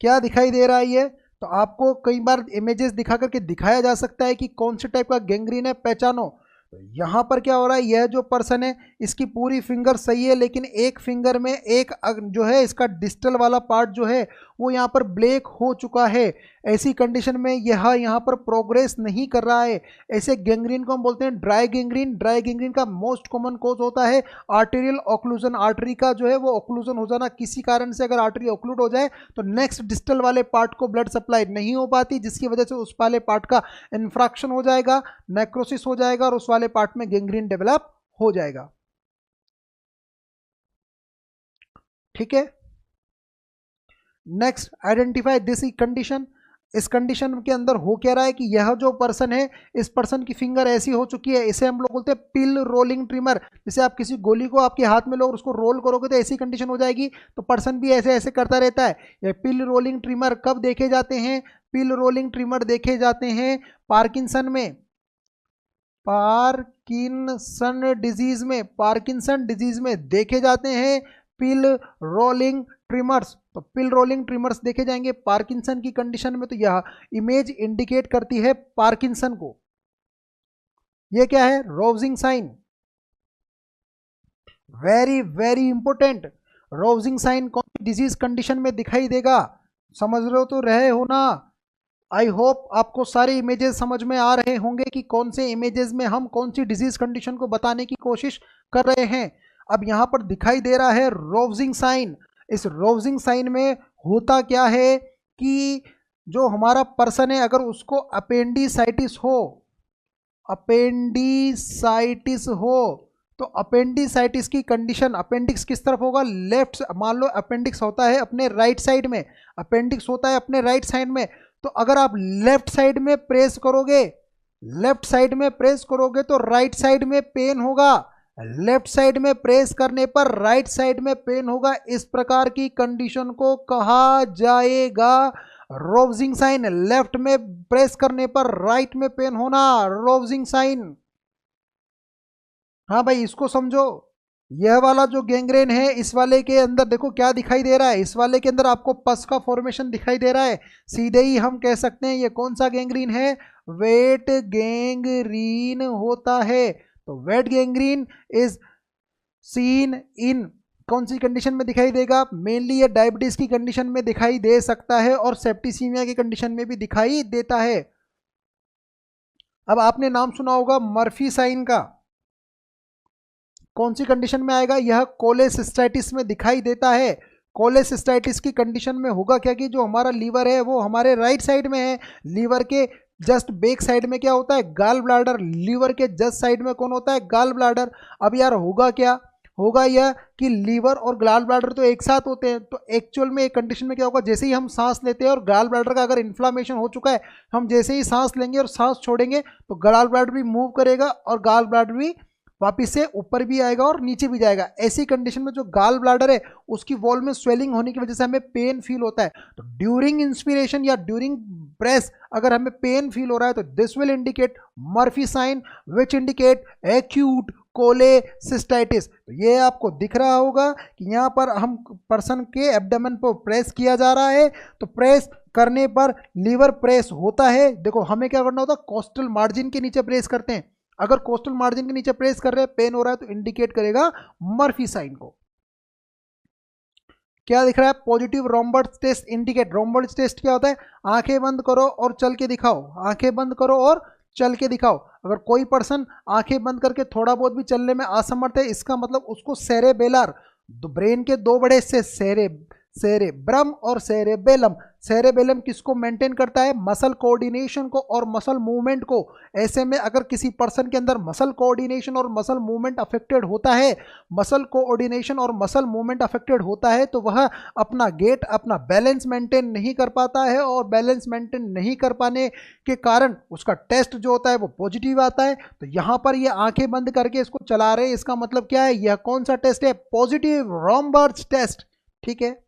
क्या दिखाई दे रहा है ये? तो आपको कई बार इमेजेस दिखा करके दिखाया जा सकता है कि कौन से टाइप का गैंग्रीन है, पहचानो। तो यहाँ पर क्या हो रहा है, यह जो पर्सन है इसकी पूरी फिंगर सही है, लेकिन एक फिंगर में एक जो है इसका डिस्टल वाला पार्ट जो है वो यहाँ पर ब्लैक हो चुका है। ऐसी कंडीशन में यह यहाँ पर प्रोग्रेस नहीं कर रहा है। ऐसे गैंग्रीन को हम बोलते हैं ड्राई गैंग्रीन। ड्राई गैंग्रीन का मोस्ट कॉमन कॉज होता है आर्टेरियल ऑक्लूजन। आर्टरी का जो है वो ऑक्लूजन हो जाना। किसी कारण से अगर आर्टरी ऑक्लूड हो जाए तो नेक्स्ट डिस्टल वाले पार्ट को ब्लड सप्लाई नहीं हो पाती, जिसकी वजह से उस वाले पार्ट का इन्फ्रैक्शन हो जाएगा, नेक्रोसिस हो जाएगा और उस वाले पार्ट में गैंग्रीन डेवलप हो जाएगा। ठीक है, नेक्स्ट आइडेंटिफाई दिस कंडीशन। इस कंडीशन के अंदर हो क्या रहा है कि यह जो पर्सन है, इस पर्सन की फिंगर ऐसी हो चुकी है, इसे हम लोग बोलते हैं पिल रोलिंग ट्रिमर। जैसे आप किसी गोली को आपके हाथ में लो और उसको रोल करोगे तो ऐसी कंडीशन हो जाएगी, तो पर्सन भी ऐसे ऐसे करता रहता है। यह पिल रोलिंग ट्रिमर कब देखे जाते हैं? पिल रोलिंग ट्रिमर देखे जाते हैं पार्किंसन में। पार्किंसन डिजीज में देखे जाते हैं पिल रोलिंग ट्रिमर्स। तो पिल रोलिंग ट्रिमर्स देखे जाएंगे पार्किंसन की कंडीशन में। तो यह इमेज इंडिकेट करती है पार्किंसन को। ये क्या है? Rovsing sign. Very very important. Rovsing sign कौन सी डिजीज कंडीशन में दिखाई देगा? समझ रहे हो ना? आई होप आपको सारे इमेजेस समझ में आ रहे होंगे कि कौन से इमेजेस में हम कौन सी डिजीज कंडीशन को बताने की कोशिश कर रहे हैं। अब यहाँ पर दिखाई दे रहा है रोवजिंग साइन। इस रोवजिंग साइन में होता क्या है कि जो हमारा पर्सन है अगर उसको अपेंडिसाइटिस हो तो अपेंडिसाइटिस की कंडीशन, अपेंडिक्स किस तरफ होगा? लेफ्ट। मान लो अपेंडिक्स होता है अपने राइट साइड में, अपेंडिक्स होता है अपने राइट साइड में। तो अगर आप लेफ्ट साइड में प्रेस करोगे तो राइट साइड में पेन होगा। लेफ्ट साइड में प्रेस करने पर राइट साइड में पेन होगा। इस प्रकार की कंडीशन को कहा जाएगा रोवजिंग साइन। लेफ्ट में प्रेस करने पर राइट में पेन होना, रोवजिंग साइन। हाँ भाई, इसको समझो। यह वाला जो गैंग्रेन है, इस वाले के अंदर देखो क्या दिखाई दे रहा है। इस वाले के अंदर आपको पस का फॉर्मेशन दिखाई दे रहा है। सीधे ही हम कह सकते हैं ये कौन सा गैंग्रीन है? वेट गैंग्रीन होता है। तो wait gangrene is seen in कौन सी कंडीशन में दिखाई देगा? मेनली ये डायबिटीज की कंडीशन में दिखाई दे सकता है और सेप्टिसीमिया की कंडीशन में भी दिखाई देता है। अब आपने नाम सुना होगा मर्फी साइन का। कौन सी कंडीशन में आएगा? यह कोलेसिस्टाइटिस में दिखाई देता है। कोलेसिस्टाइटिस की कंडीशन में होगा क्या कि जो हमारा लीवर है वो हमारे राइट साइड में है। लीवर के जस्ट बैक साइड में क्या होता है? गाल ब्लाडर। लीवर के जस्ट साइड में कौन होता है? गाल ब्लाडर। अब यार होगा क्या? होगा यह कि लीवर और गाल ब्लाडर तो एक साथ होते हैं। तो एक्चुअल में एक कंडीशन में क्या होगा? जैसे ही हम सांस लेते हैं और गाल ब्लाडर का अगर इन्फ्लामेशन हो चुका है, हम जैसे ही सांस लेंगे और सांस छोड़ेंगे तो गाल ब्लाडर भी मूव करेगा और गाल ब्लाडर भी वापिस से ऊपर भी आएगा और नीचे भी जाएगा। ऐसी कंडीशन में जो गाल ब्लाडर है उसकी वॉल में स्वेलिंग होने की वजह से हमें पेन फील होता है। तो ड्यूरिंग इंस्पिरेशन या ड्यूरिंग ब्रेथ अगर हमें पेन फील हो रहा है तो this will indicate Murphy sign which indicate acute cholecystitis. तो ये आपको दिख रहा होगा कि यहाँ पर हम पर्सन के एब्डोमेन पर प्रेस किया जा रहा है। तो प्रेस करने पर लीवर प्रेस होता है। देखो हमें क्या करना होता है? कोस्टल मार्जिन के नीचे प्रेस करते हैं। अगर कोस्टल मार्जिन के नीचे प्रेस कर रहे हैं, पेन हो रहा है, तो इंडिकेट करेगा मर्फी साइन को। क्या दिख रहा है? Positive Romberg's test indicate. Romberg's test क्या होता है? आंखें बंद करो और चल के दिखाओ, आंखें बंद करो और चल के दिखाओ। अगर कोई पर्सन आंखें बंद करके थोड़ा बहुत भी चलने में असमर्थ है, इसका मतलब उसको सेरेबेलर, ब्रेन के दो बड़े हिस्से सेरेब्रम और सेरेबेलम। सेरेबेलम किसको मेंटेन करता है? मसल कोऑर्डिनेशन को और मसल मूवमेंट को। ऐसे में अगर किसी पर्सन के अंदर मसल कोऑर्डिनेशन और मसल मूवमेंट अफेक्टेड होता है, मसल कोऑर्डिनेशन और मसल मूवमेंट अफेक्टेड होता है तो वह अपना गेट, अपना बैलेंस मेंटेन नहीं कर पाता है और बैलेंस मेंटेन नहीं कर पाने के कारण उसका टेस्ट जो होता है वो पॉजिटिव आता है। तो यहाँ पर ये आंखें बंद करके इसको चला रहे हैं, इसका मतलब क्या है? यह कौन सा टेस्ट है? Positive Romberg's test. ठीक है,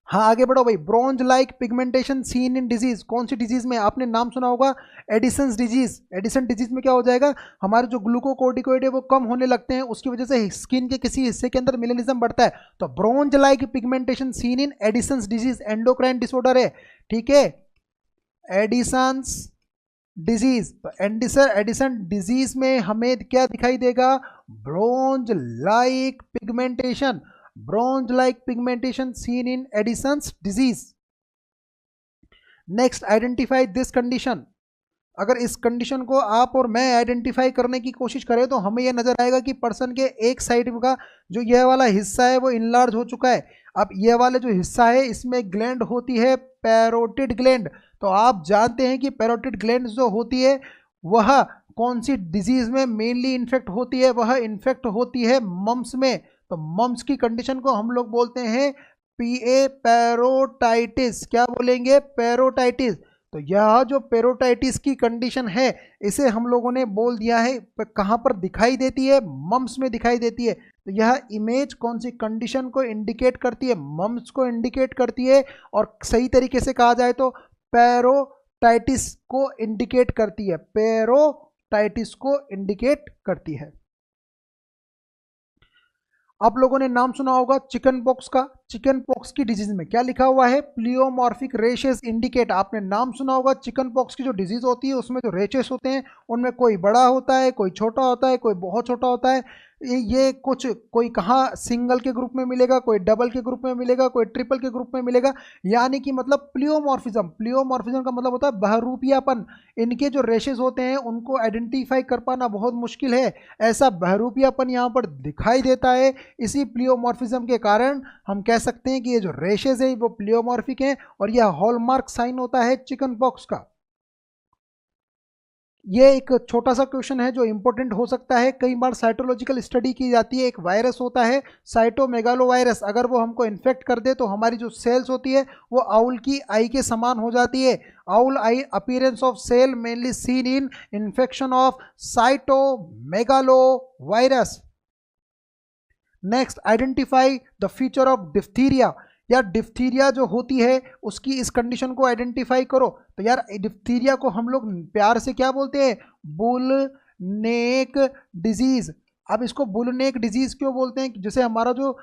हाँ आगे बढ़ो भाई। Bronze like pigmentation seen in disease. कौन सी डिजीज में? आपने नाम सुना होगा एडिसन्स डिजीज। एडिसन डिजीज में क्या हो जाएगा? हमारे जो ग्लूकोकोर्टिकोइड है वो कम होने लगते हैं, उसकी वजह से स्किन के किसी हिस्से के अंदर मिलेनिज्म बढ़ता है। तो ब्रोंज लाइक पिगमेंटेशन सीन इन एडिसन्स डिजीज एंडोक्राइन डिसऑर्डर है। ठीक है, एडिसन्स डिजीज। तो एडिसन डिजीज में हमें क्या दिखाई देगा? Bronze like pigmentation. Bronze like pigmentation seen in Edison's disease. Next, identify this condition. अगर इस कंडीशन को आप और मैं आइडेंटिफाई करने की कोशिश करें तो हमें यह नजर आएगा कि पर्सन के एक साइड का जो यह वाला हिस्सा है वो इनलार्ज हो चुका है। अब यह वाला जो हिस्सा है इसमें ग्लैंड होती है पैरोटिड ग्लैंड। तो आप जानते हैं कि पैरोटिड ग्लैंड जो होती है वह कौन सी डिजीज में मेनली इन्फेक्ट होती है? वह इन्फेक्ट होती है मम्स में। तो मम्स की कंडीशन को हम लोग बोलते हैं पीए, पैरोटाइटिस। क्या बोलेंगे? पैरोटाइटिस। तो यह जो पैरोटाइटिस की कंडीशन है इसे हम लोगों ने बोल दिया है कहाँ पर दिखाई देती है? मम्स में दिखाई देती है। तो यह इमेज कौन सी कंडीशन को इंडिकेट करती है? मम्स को इंडिकेट करती है। और सही तरीके से कहा जाए तो पैरो पेरोटाइटिस को इंडिकेट करती है, पेरोटाइटिस को इंडिकेट करती है। आप लोगों ने नाम सुना होगा चिकन पॉक्स का। चिकन पॉक्स की डिजीज में क्या लिखा हुआ है? Pleomorphic rashes indicate. आपने नाम सुना होगा चिकन पॉक्स की जो डिजीज होती है उसमें जो रेशेस होते हैं उनमें कोई बड़ा होता है, कोई छोटा होता है, कोई बहुत छोटा होता है। ये कुछ कोई कहाँ सिंगल के ग्रुप में मिलेगा, कोई डबल के ग्रुप में मिलेगा, कोई ट्रिपल के ग्रुप में मिलेगा। यानी कि मतलब प्लियोमॉर्फिज्म, प्लियोमॉर्फिज्म का मतलब होता है बहरूपियापन। इनके जो रेशेस होते हैं उनको आइडेंटिफाई कर पाना बहुत मुश्किल है, ऐसा बहरूपियापन यहाँ पर दिखाई देता है। इसी प्लियोमॉर्फिज्म के कारण हम कह सकते हैं कि ये जो रेशेस है वो प्लियोमॉर्फिक हैं और यह हॉलमार्क साइन होता है चिकन पॉक्स का। ये एक छोटा सा क्वेश्चन है जो इंपॉर्टेंट हो सकता है। कई बार साइटोलॉजिकल स्टडी की जाती है, एक वायरस होता है साइटोमेगालो वायरस, अगर वो हमको इन्फेक्ट कर दे तो हमारी जो सेल्स होती है वो आउल की आई के समान हो जाती है। Owl eye appearance of cell mainly seen in infection of cytomegalo virus. Next, identify the feature of diphtheria. यार डिफ्थीरिया जो होती है उसकी इस कंडीशन को आइडेंटिफाई करो। तो यार डिफ्थीरिया को हम लोग प्यार से क्या बोलते हैं? बुल नेक डिजीज। अब इसको बुल नेक डिजीज क्यों बोलते हैं? जैसे हमारा जो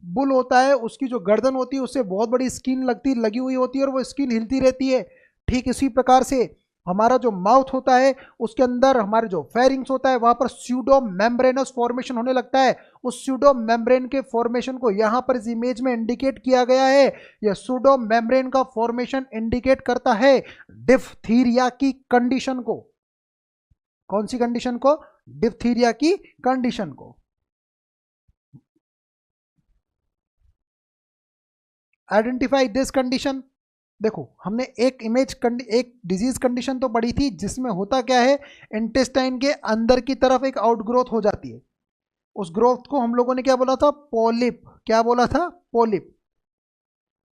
बुल होता है उसकी जो गर्दन होती है उससे बहुत बड़ी स्किन लगी हुई होती है और वो स्किन हिलती रहती है। ठीक इसी प्रकार से हमारा जो माउथ होता है उसके अंदर हमारे जो फेरिंग्स होता है वहां पर स्यूडो मेम्ब्रेनस फॉर्मेशन होने लगता है। उस स्यूडो मेम्ब्रेन के फॉर्मेशन को यहां पर इस इमेज में इंडिकेट किया गया है। यह स्यूडो मेम्ब्रेन का फॉर्मेशन इंडिकेट करता है डिफ्थीरिया की कंडीशन को। कौन सी कंडीशन को? डिफ्थीरिया की कंडीशन को। Identify this condition. देखो हमने एक डिजीज कंडीशन तो पढ़ी थी जिसमें होता क्या है, इंटेस्टाइन के अंदर की तरफ एक आउटग्रोथ हो जाती है। उस ग्रोथ को हम लोगों ने क्या बोला था? पॉलिप। क्या बोला था? पॉलिप।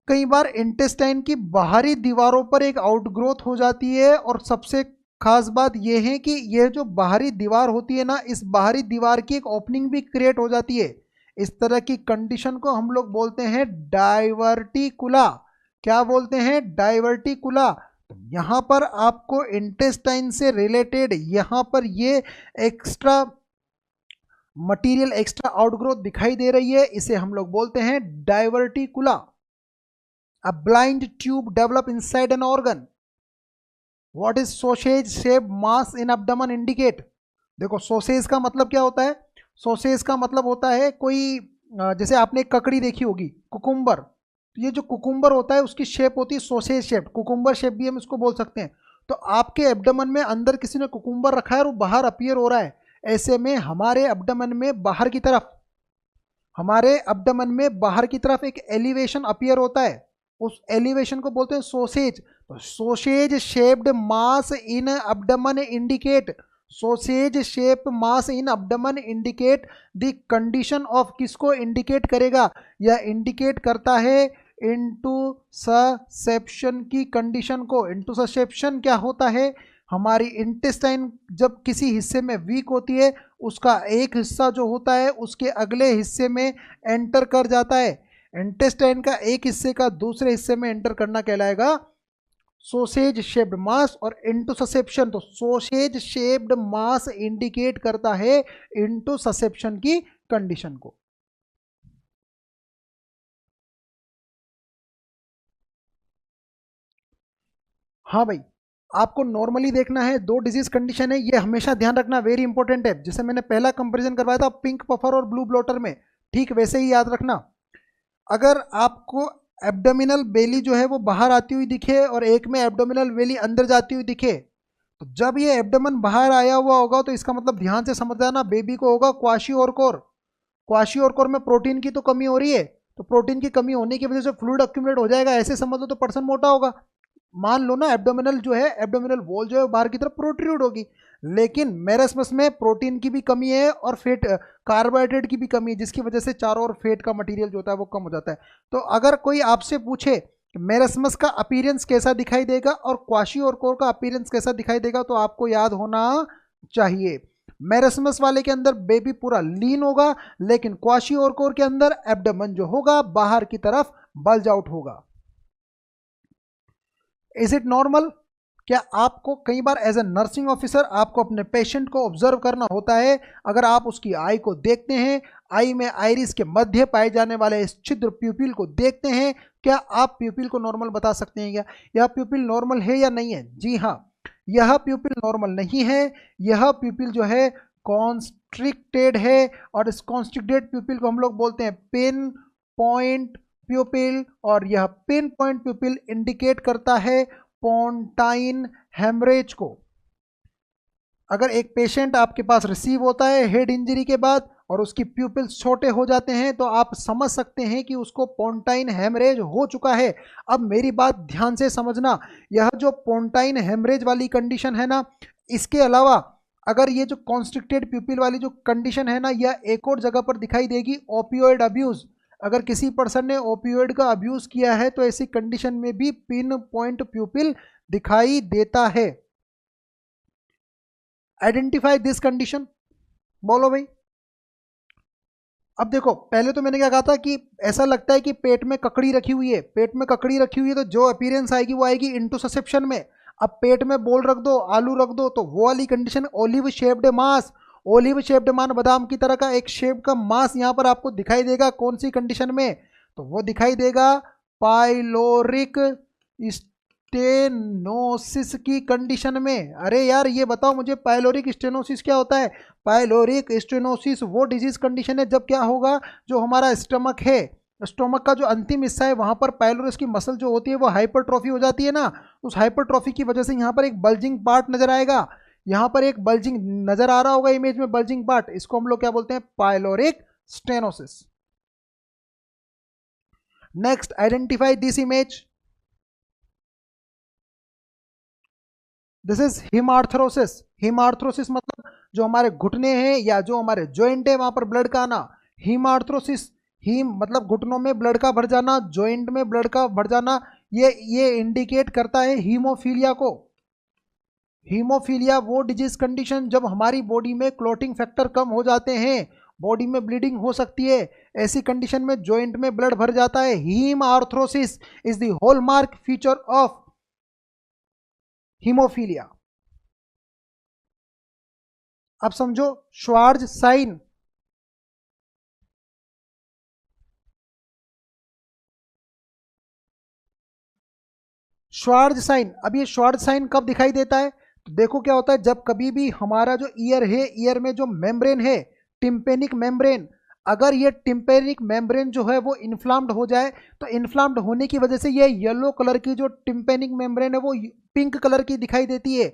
कई बार इंटेस्टाइन की बाहरी दीवारों पर एक आउटग्रोथ हो जाती है और सबसे खास बात यह है कि यह जो बाहरी दीवार होती है ना, इस बाहरी दीवार की एक ओपनिंग भी क्रिएट हो जाती है। इस तरह की कंडीशन को हम लोग बोलते हैं डाइवर्टिकुला। क्या बोलते हैं? डाइवर्टिकुला। तो यहाँ पर आपको इंटेस्टाइन से रिलेटेड यहाँ पर ये एक्स्ट्रा मटेरियल, एक्स्ट्रा आउटग्रोथ दिखाई दे रही है, इसे हम लोग बोलते हैं diverticula. A blind tube develop inside an organ. What is sausage shape mass in abdomen indicate? देखो सोसेज का मतलब क्या होता है? सोसेज का मतलब होता है कोई जैसे आपने एक ककड़ी देखी होगी, कुकुम्बर। ये जो कुकुम्बर होता है उसकी शेप होती है सोसेज शेप, कुकुम्बर शेप भी हम इसको बोल सकते हैं। तो आपके एब्डोमेन में अंदर किसी ने कुकुम्बर रखा है और वो बाहर अपीयर हो रहा है। ऐसे में हमारे एब्डोमेन में बाहर की तरफ, हमारे एब्डोमेन में बाहर की तरफ एक एलिवेशन अपीयर होता है, उस एलिवेशन को बोलते हैं सोसेज। तो sausage shaped mass in abdomen indicate, sausage shape mass in abdomen indicate the condition of, किसको इंडिकेट करेगा? यह इंडिकेट करता है इंटुससेप्शन की कंडीशन को। इंटुससेप्शन क्या होता है? हमारी इंटेस्टाइन जब किसी हिस्से में वीक होती है उसका एक हिस्सा जो होता है उसके अगले हिस्से में एंटर कर जाता है। इंटेस्टाइन का एक हिस्से का दूसरे हिस्से में एंटर करना कहलाएगा सोसेज शेप्ड मास। और इंटुससेप्शन, तो सोसेज शेप्ड मास इंडिकेट करता है इंटुससेप्शन की कंडीशन को। हाँ भाई, आपको नॉर्मली देखना है, दो डिजीज कंडीशन है, ये हमेशा ध्यान रखना, वेरी इंपॉर्टेंट है। जैसे मैंने पहला कंपैरिजन करवाया था पिंक पफर और ब्लू ब्लोटर में, ठीक वैसे ही याद रखना। अगर आपको एब्डोमिनल बेली जो है वो बाहर आती हुई दिखे और एक में एब्डोमिनल बेली अंदर जाती हुई दिखे, तो जब ये एब्डोमेन बाहर आया हुआ होगा तो इसका मतलब ध्यान से समझ जाना बेबी को होगा क्वाशियोरकोर। क्वाशियोरकोर में प्रोटीन की तो कमी हो रही है, तो प्रोटीन की कमी होने की वजह से फ्लूइड अक्यूमुलेट हो जाएगा, ऐसे समझ लो तो पर्सन मोटा होगा। मान लो ना एब्डोमिनल जो है, एब्डोमिनल वॉल जो है बाहर की तरफ प्रोट्रूड होगी, लेकिन मेरेस्मस में प्रोटीन की भी कमी है और फैट, कार्बोहाइड्रेट की भी कमी है, जिसकी वजह से चारों ओर फैट का मटेरियल जो होता है वो कम हो जाता है। तो अगर कोई आपसे पूछे मेरेस्मस का अपीयरेंस कैसा दिखाई देगा और क्वाशियोरकोर का अपीयरेंस कैसा दिखाई देगा, तो आपको याद होना चाहिए मेरेस्मस वाले के अंदर बेबी पूरा लीन होगा, लेकिन क्वाशियोरकोर के अंदर एब्डोमेन जो होगा बाहर की तरफ बल्ज आउट होगा। Is it normal? क्या आपको कई बार एज ए नर्सिंग ऑफिसर आपको अपने पेशेंट को ऑब्जर्व करना होता है? अगर आप उसकी आई को देखते हैं, आई में आइरिस के मध्य पाए जाने वाले इस छिद्र प्यूपिल को देखते हैं, क्या आप प्यूपिल को नॉर्मल बता सकते हैं क्या? यह प्यूपिल नॉर्मल है या नहीं है? जी हाँ, यह प्यूपिल नॉर्मल नहीं है। यह प्यूपिल जो है कॉन्स्ट्रिक्टेड है, और इस कॉन्स्ट्रिक्टेड प्यूपिल को हम लोग बोलते हैं पिन पॉइंट प्यूपिल, और यह पिन पॉइंट प्यूपिल इंडिकेट करता है पोंटाइन हेमरेज को। अगर एक पेशेंट आपके पास रिसीव होता है हेड इंजरी के बाद और उसकी प्यूपिल्स छोटे हो जाते हैं, तो आप समझ सकते हैं कि उसको पोंटाइन हेमरेज हो चुका है। अब मेरी बात ध्यान से समझना, यह जो पोंटाइन हेमरेज वाली कंडीशन है ना, इसके अलावा अगर ये जो कॉन्स्ट्रिक्टेड प्यूपिल वाली जो कंडीशन है ना, यह एक और जगह पर दिखाई देगी, ओपियोइड अब्यूज़। अगर किसी पर्सन ने ओपियोइड का अब्यूज़ किया है तो ऐसी कंडीशन में भी पिन पॉइंट प्यूपिल दिखाई देता है। आइडेंटिफाई दिस कंडीशन, बोलो भाई। अब देखो, पहले तो मैंने क्या कहा था कि ऐसा लगता है कि पेट में ककड़ी रखी हुई है, पेट में ककड़ी रखी हुई है तो जो अपीयरेंस आएगी वो आएगी इंटोससेप्शन में। अब पेट में बोल रख दो, आलू रख दो, तो वो वाली कंडीशन ओलिव शेप्ड मास, ओलिव शेप्ड मान बादाम की तरह का एक शेप का मास यहाँ पर आपको दिखाई देगा। कौन सी कंडीशन में? तो वो दिखाई देगा पाइलोरिक स्टेनोसिस की कंडीशन में। अरे यार ये बताओ मुझे, पाइलोरिक स्टेनोसिस क्या होता है? पाइलोरिक स्टेनोसिस वो डिजीज कंडीशन है जब क्या होगा, जो हमारा स्टमक है, स्टोमक का जो अंतिम हिस्सा है वहाँ पर पाइलोरस की मसल जो होती है वो हाइपरट्रॉफी हो जाती है ना, उस हाइपरट्रॉफी की वजह से यहाँ पर एक बल्जिंग पार्ट नजर आएगा। यहाँ पर एक बल्जिंग नजर आ रहा होगा इमेज में, बल्जिंग पार्ट, इसको हम लोग क्या बोलते हैं? Pyloric stenosis. Next, identify this image. This is haemarthrosis. Haemarthrosis मतलब जो हमारे घुटने हैं या जो हमारे जॉइंट है वहां पर ब्लड का आना। हिमार्थ्रोसिस, हीम मतलब घुटनों में ब्लड का भर जाना, जॉइंट में ब्लड का भर जाना, ये इंडिकेट करता है हीमोफीलिया को। हीमोफीलिया वो डिजीज कंडीशन जब हमारी बॉडी में क्लोटिंग फैक्टर कम हो जाते हैं, बॉडी में ब्लीडिंग हो सकती है, ऐसी कंडीशन में जॉइंट में ब्लड भर जाता है। Haemarthrosis is the hallmark feature of haemophilia. अब समझो श्वार्ज साइन। श्वार्ज साइन, अब ये श्वार्ज साइन कब दिखाई देता है? तो देखो क्या होता है, जब कभी भी हमारा जो ईयर है, ईयर में जो मेम्ब्रेन है, टिम्पेनिक मेम्ब्रेन, अगर ये टिम्पेनिक मेम्ब्रेन जो है वो इन्फ्लाम्ड हो जाए, तो इन्फ्लाम्ड होने की वजह से ये येलो कलर की जो टिम्पेनिक मेम्ब्रेन है वो पिंक कलर की दिखाई देती है।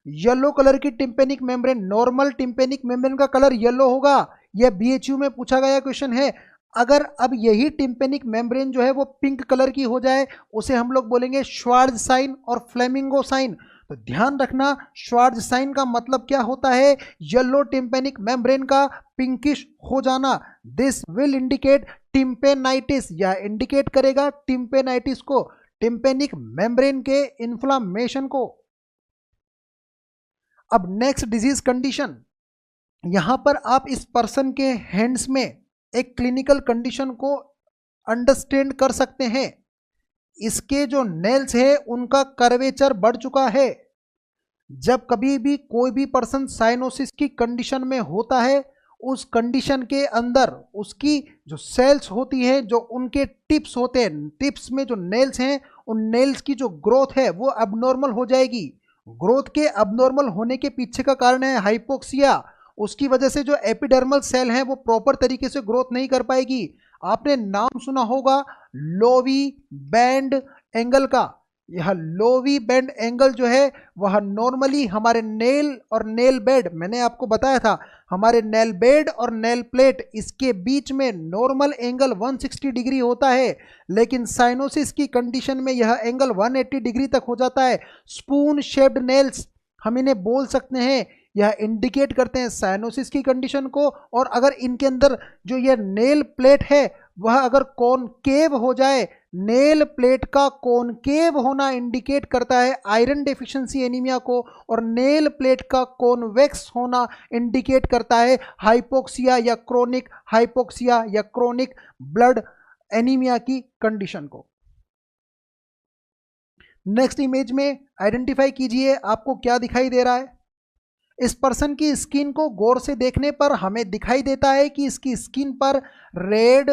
येलो कलर की tympanic membrane, normal tympanic membrane का कलर येलो होगा, यह बीएचयू में पूछा गया क्वेश्चन है। अगर अब यही टिम्पेनिक मेम्ब्रेन जो है वो पिंक कलर की हो जाए, उसे हम लोग बोलेंगे श्वार्ज साइन और फ्लेमिंगो साइन। तो ध्यान रखना, श्वार्ज साइन का मतलब क्या होता है? येलो टिम्पेनिक मेम्ब्रेन का पिंकिश हो जाना। दिस विल इंडिकेट टिम्पेनाइटिस, या इंडिकेट करेगा टिम्पेनाइटिस को, टिम्पेनिक मेम्ब्रेन के इन्फ्लामेशन को। अब नेक्स्ट डिजीज कंडीशन, यहां पर आप इस पर्सन के हैंड्स में एक क्लिनिकल कंडीशन को अंडरस्टैंड कर सकते हैं। इसके जो नेल्स है उनका कर्वेचर बढ़ चुका है। जब कभी भी कोई भी पर्सन साइनोसिस की कंडीशन में होता है, उस कंडीशन के अंदर उसकी जो सेल्स होती है, जो उनके टिप्स होते हैं, टिप्स में जो नेल्स हैं, उन नेल्स की जो ग्रोथ है वो अबनॉर्मल हो जाएगी। ग्रोथ के अबनॉर्मल होने के पीछे का कारण है हाइपोक्सिया। उसकी वजह से जो एपिडर्मल सेल है वो प्रॉपर तरीके से ग्रोथ नहीं कर पाएगी। आपने नाम सुना होगा लोवी बैंड एंगल का। यह लोवी बैंड एंगल जो है वह नॉर्मली हमारे नेल और नेल बेड, मैंने आपको बताया था, हमारे नेल बेड और नेल प्लेट इसके बीच में नॉर्मल एंगल 160 डिग्री होता है, लेकिन साइनोसिस की कंडीशन में यह एंगल 180 डिग्री तक हो जाता है। स्पून शेप्ड नेल्स हम इन्हें बोल सकते हैं, यह इंडिकेट करते हैं साइनोसिस की कंडीशन को। और अगर इनके अंदर जो यह नेल प्लेट है वह अगर कॉनकेव हो जाए, नेल प्लेट का कॉनकेव होना इंडिकेट करता है आयरन डेफिशिएंसी एनीमिया को, और नेल प्लेट का कॉन्वेक्स होना इंडिकेट करता है हाइपोक्सिया या क्रोनिक हाइपोक्सिया या क्रोनिक ब्लड एनीमिया की कंडीशन को। नेक्स्ट इमेज में आइडेंटिफाई कीजिए आपको क्या दिखाई दे रहा है। इस पर्सन की स्किन को गौर से देखने पर हमें दिखाई देता है कि इसकी स्किन पर रेड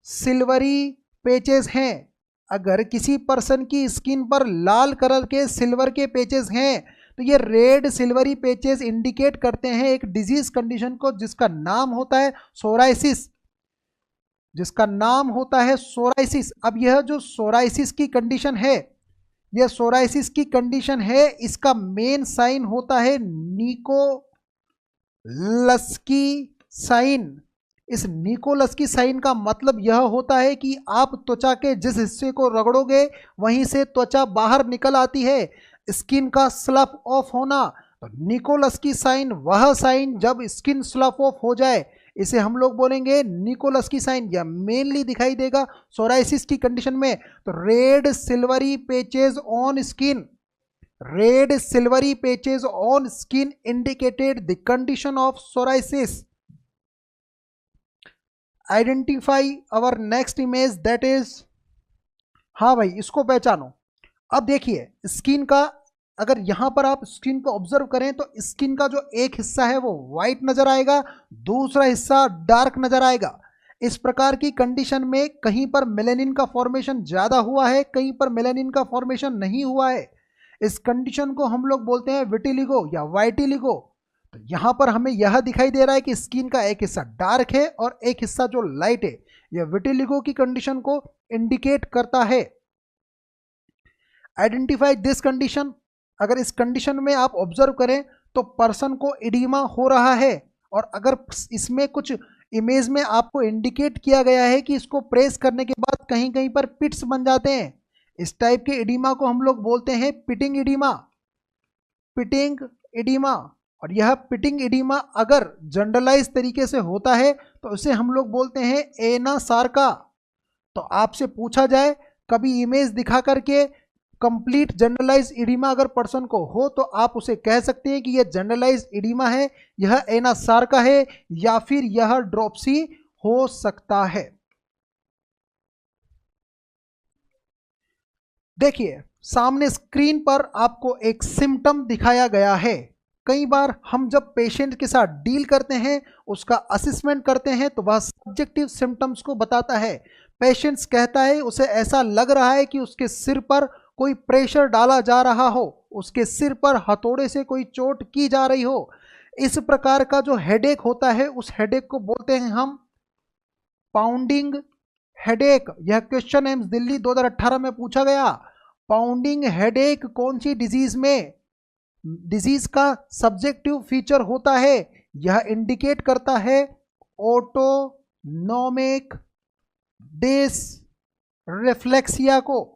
सिल्वरी पेचेस हैं। अगर किसी पर्सन की स्किन पर लाल कलर के सिल्वर के पेचेस हैं तो ये रेड सिल्वरी पेचेस इंडिकेट करते हैं एक डिजीज कंडीशन को जिसका नाम होता है सोराइसिस, जिसका नाम होता है सोराइसिस। अब यह जो सोराइसिस की कंडीशन है, यह सोराइसिस की कंडीशन है, इसका मेन साइन होता है निकोलस्की साइन। इस निकोलस्की साइन का मतलब यह होता है कि आप त्वचा के जिस हिस्से को रगड़ोगे वहीं से त्वचा बाहर निकल आती है, स्किन का स्लफ ऑफ होना। तो निकोलस्की साइन वह साइन जब स्किन स्लफ ऑफ हो जाए, इसे हम लोग बोलेंगे निकोलस्की साइन। यह मेनली दिखाई देगा सोराइसिस की कंडीशन में। तो red silvery patches on skin, red silvery patches on skin indicated the condition of psoriasis. Identify our next image that is, हाँ भाई इसको पहचानो। अब देखिए स्किन का, अगर यहां पर आप स्किन को ऑब्जर्व करें तो स्किन का जो एक हिस्सा है वो व्हाइट नजर आएगा, दूसरा हिस्सा डार्क नजर आएगा। इस प्रकार की कंडीशन में कहीं पर मेलानिन का फॉर्मेशन ज्यादा हुआ है, कहीं पर मेलानिन का फॉर्मेशन नहीं हुआ है। इस कंडीशन को हम लोग बोलते हैं विटिलिगो या वाइटिलिगो। तो यहां पर हमें यह दिखाई दे रहा है कि स्किन का एक हिस्सा डार्क है और एक हिस्सा जो लाइट है, यह विटिलिगो की कंडीशन को इंडिकेट करता है। Identify this condition. अगर इस कंडीशन में आप ऑब्जर्व करें तो पर्सन को इडीमा हो रहा है, और अगर इसमें कुछ इमेज में आपको इंडिकेट किया गया है कि इसको प्रेस करने के बाद कहीं कहीं पर पिट्स बन जाते हैं, इस टाइप के इडीमा को हम लोग बोलते हैं पिटिंग इडीमा, पिटिंग इडीमा। और यह पिटिंग इडीमा अगर जनरलाइज तरीके से होता है तो उसे हम लोग बोलते हैं एना सार्का। तो आपसे पूछा जाए कभी इमेज दिखा करके कंप्लीट जनरलाइज इडीमा अगर पर्सन को हो तो आप उसे कह सकते हैं कि यह जनरलाइज इडीमा है, यह एना सार्का है, या फिर यह ड्रॉप्सी हो सकता है। देखिए सामने स्क्रीन पर आपको एक सिम्टम दिखाया गया है। कई बार हम जब पेशेंट के साथ डील करते हैं, उसका असेसमेंट करते हैं, तो वह सब्जेक्टिव सिम्टम्स को बताता है। पेशेंट्स कहता है उसे ऐसा लग रहा है कि उसके सिर पर कोई प्रेशर डाला जा रहा हो, उसके सिर पर हथौड़े से कोई चोट की जा रही हो। इस प्रकार का जो हेडेक होता है उस हेडेक को बोलते हैं हम पाउंडिंग हेडेक। यह क्वेश्चन एम्स दिल्ली 2018 में पूछा गया। पाउंडिंग हेडेक कौन सी डिजीज में, डिजीज का सब्जेक्टिव फीचर होता है, यह इंडिकेट करता है ऑटोनोमिक डिसरिफ्लेक्सिया को।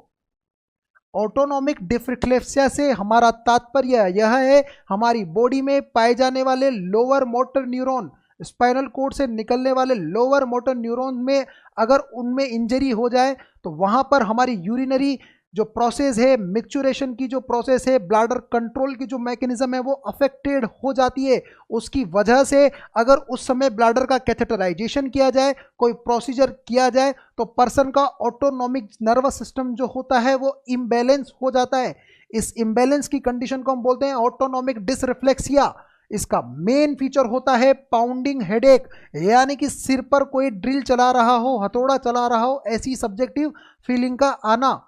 ऑटोनोमिक डिसरिफ्लेक्सिया से हमारा तात्पर्य यह है हमारी बॉडी में पाए जाने वाले lower motor neuron, spinal cord से निकलने वाले लोअर मोटर न्यूरॉन में अगर उनमें इंजरी हो जाए तो वहाँ पर हमारी यूरिनरी जो प्रोसेस है, मिक्चुरेशन की जो प्रोसेस है, ब्लैडर कंट्रोल की जो मैकेनिज्म है वो अफेक्टेड हो जाती है। उसकी वजह से अगर उस समय ब्लैडर का कैथेटराइजेशन किया जाए, कोई प्रोसीजर किया जाए, तो पर्सन का ऑटोनोमिक नर्वस सिस्टम जो होता है वो इम्बैलेंस हो जाता है। इस इम्बैलेंस की कंडीशन को हम बोलते हैं ऑटोनोमिक डिसरिफ्लेक्सिया। इसका मेन फीचर होता है पाउंडिंग हेडेक, यानी कि सिर पर कोई ड्रिल चला रहा हो, हथौड़ा चला रहा हो, ऐसी सब्जेक्टिव फीलिंग का आना।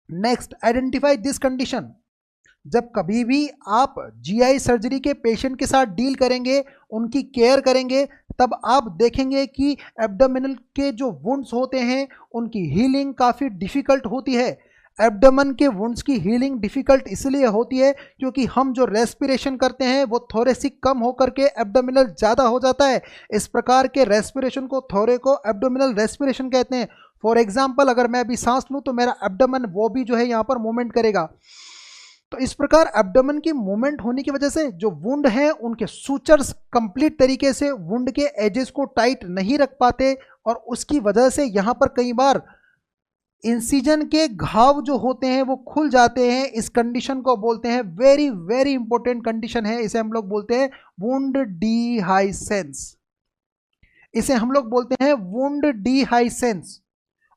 Next, identify this condition. जब कभी भी आप जीआई सर्जरी के पेशेंट के साथ डील करेंगे, उनकी केयर करेंगे, तब आप देखेंगे कि एब्डोमिनल के जो वुंड्स होते हैं उनकी हीलिंग काफ़ी डिफ़िकल्ट होती है। एब्डोमेन के वुंड्स की हीलिंग डिफ़िकल्ट इसलिए होती है क्योंकि हम जो रेस्पिरेशन करते हैं वो थोरेसिक कम होकर के एब्डोमिनल ज़्यादा हो जाता है। इस प्रकार के रेस्पिरेशन को थोरेको एब्डोमिनल रेस्पिरेशन कहते हैं। फॉर एग्जाम्पल, अगर मैं अभी सांस लूँ तो मेरा एब्डोमेन वो भी जो है यहाँ पर मूवमेंट करेगा। तो इस प्रकार एब्डोमेन की मूवमेंट होने की वजह से जो वुंड है उनके सूचर्स कंप्लीट तरीके से वुंड के एजेस को टाइट नहीं रख पाते, और उसकी वजह से यहाँ पर कई बार इंसिजन के घाव जो होते हैं वो खुल जाते हैं। इस कंडीशन को बोलते हैं, वेरी वेरी इंपॉर्टेंट कंडीशन है, इसे हम लोग बोलते हैं वुंड डिहाइसेंस। इसे हम लोग बोलते हैं वुंड डिहाइसेंस।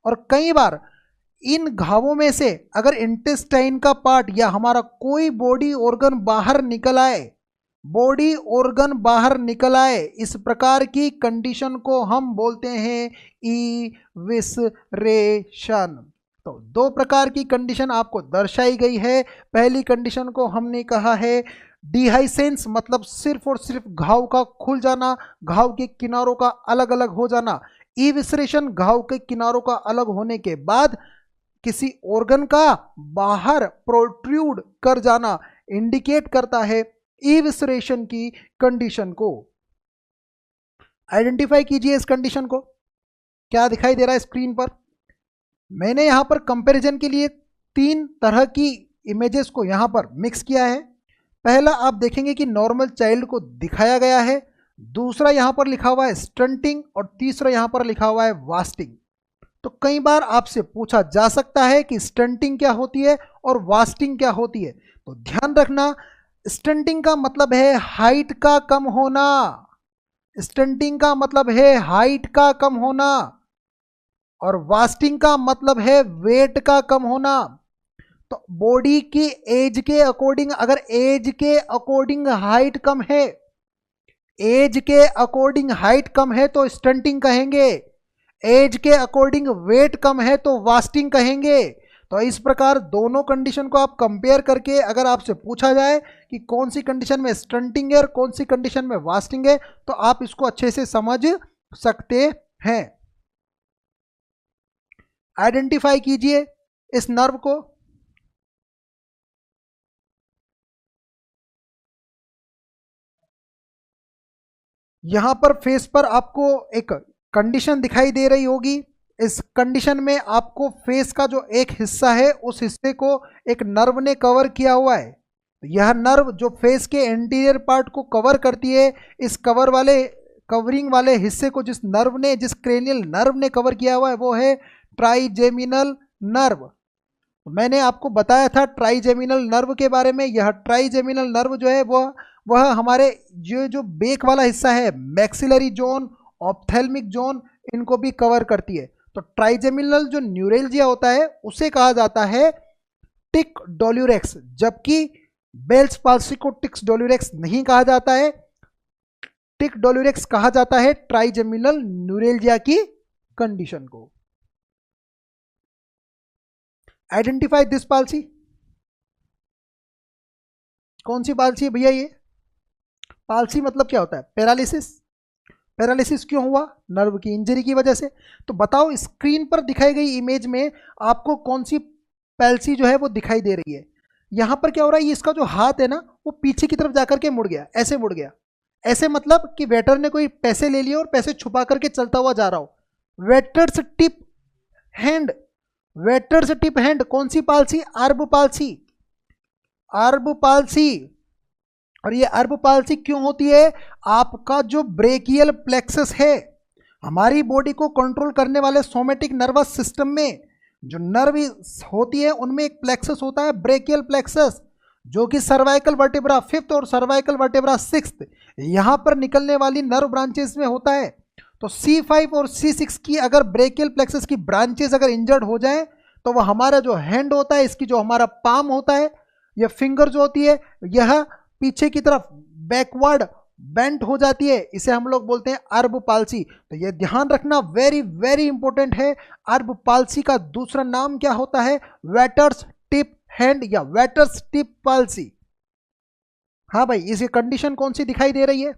और कई बार इन घावों में से अगर इंटेस्टाइन का पार्ट या हमारा कोई बॉडी ऑर्गन बाहर निकल आए, बॉडी ऑर्गन बाहर निकल आए, इस प्रकार की कंडीशन को हम बोलते हैं इविसरेशन। तो दो प्रकार की कंडीशन आपको दर्शाई गई है। पहली कंडीशन को हमने कहा है डिहाइसेंस, मतलब सिर्फ और सिर्फ घाव का खुल जाना, घाव के किनारों का अलग अलग हो जाना। इविसरेशन, घाव के किनारों का अलग होने के बाद किसी ऑर्गन का बाहर प्रोट्रूड कर जाना इंडिकेट करता है इविसरेशन की कंडीशन को। आइडेंटिफाई कीजिए इस कंडीशन को। क्या दिखाई दे रहा है स्क्रीन पर? मैंने यहां पर कंपैरिजन के लिए 3 तरह की इमेजेस को यहां पर मिक्स किया है। पहला आप देखेंगे कि नॉर्मल चाइल्ड को दिखाया गया है, दूसरा यहां पर लिखा हुआ है स्टंटिंग, और तीसरा यहां पर लिखा हुआ है वास्टिंग। तो कई बार आपसे पूछा जा सकता है कि स्टंटिंग क्या होती है और वास्टिंग क्या होती है। तो ध्यान रखना, स्टंटिंग का मतलब है हाइट का कम होना, स्टंटिंग का मतलब है हाइट का कम होना, और वास्टिंग का मतलब है वेट का कम होना। तो बॉडी की एज के अकॉर्डिंग, अगर एज के अकॉर्डिंग हाइट कम है, एज के अकॉर्डिंग हाइट कम है तो स्टंटिंग कहेंगे, एज के अकॉर्डिंग वेट कम है तो वास्टिंग कहेंगे। तो इस प्रकार दोनों कंडीशन को आप कंपेयर करके अगर आपसे पूछा जाए कि कौन सी कंडीशन में स्टंटिंग है और कौन सी कंडीशन में वास्टिंग है, तो आप इसको अच्छे से समझ सकते हैं। आइडेंटिफाई कीजिए इस नर्व को। यहां पर फेस पर आपको एक कंडीशन दिखाई दे रही होगी। इस कंडीशन में आपको फेस का जो एक हिस्सा है उस हिस्से को एक नर्व ने कवर किया हुआ है। यह नर्व जो फेस के एंटीरियर पार्ट को कवर करती है, इस कवरिंग वाले हिस्से को जिस नर्व ने, जिस क्रेनियल नर्व ने कवर किया हुआ है वो है ट्राइजेमिनल नर्व। मैंने आपको बताया था ट्राइजेमिनल नर्व के बारे में। यह ट्राइजेमिनल नर्व जो है वह हमारे जो बेक वाला हिस्सा है, मैक्सिलरी जोन, ऑप्थेल्मिक जोन, इनको भी कवर करती है। तो ट्राइजेमिनल जो न्यूरेल्जिया होता है उसे कहा जाता है टिक डोल्यूरेक्स, जबकि बेल्स पाल्सी को टिक्स डोल्यूरेक्स नहीं कहा जाता है। टिक डोल्यूरेक्स कहा जाता है ट्राइजेमिनल न्यूरेल्जिया की कंडीशन को। Identify this palsy. कौन सी पाल्सी है भैया ये? पाल्सी मतलब क्या होता है? पैरालिसिस। पैरालिसिस क्यों हुआ? नर्व की इंजरी की वजह से। तो बताओ स्क्रीन पर दिखाई गई इमेज में आपको कौन सी पैल्सी जो है वो दिखाई दे रही है? यहां पर क्या हो रहा है, ये इसका जो हाथ है ना वो पीछे की तरफ जाकर के मुड़ गया, ऐसे मुड़ गया। ऐसे मतलब कि वेटर ने कोई पैसे ले लिए और पैसे छुपा करके चलता हुआ जा रहा हो। Waiters tip hand, waiters tip hand. कौन सी पाल्सी? अर्ब पाल्सी, अर्ब पाल्सी। और ये अर्ब पाल्सी क्यों होती है? आपका जो ब्रेकियल प्लेक्सस है, हमारी बॉडी को कंट्रोल करने वाले सोमेटिक नर्वस सिस्टम में जो नर्व होती है उनमें एक प्लेक्सस होता है ब्रेकियल प्लेक्सस, जो कि सर्वाइकल वर्टेब्रा 5th और सर्वाइकल वर्टेब्रा 6th यहां पर निकलने वाली नर्व ब्रांचेस में होता है। तो C5 और C6 की अगर ब्रेकियल प्लेक्सस की ब्रांचेस अगर इंजर्ड हो जाए तो वह हमारा जो हैंड होता है, इसकी जो हमारा पाम होता है, यह फिंगर जो होती है, यह पीछे की तरफ बैकवर्ड बेंट हो जाती है। इसे हम लोग बोलते हैं अर्ब पाल्सी। तो ये ध्यान रखना, वेरी वेरी इंपॉर्टेंट है। अर्ब पाल्सी का दूसरा नाम क्या होता है? वेटर्स टिप हैंड या वेटर्स टिप पाल्सी। हाँ भाई, इसी कंडीशन कौन सी दिखाई दे रही है?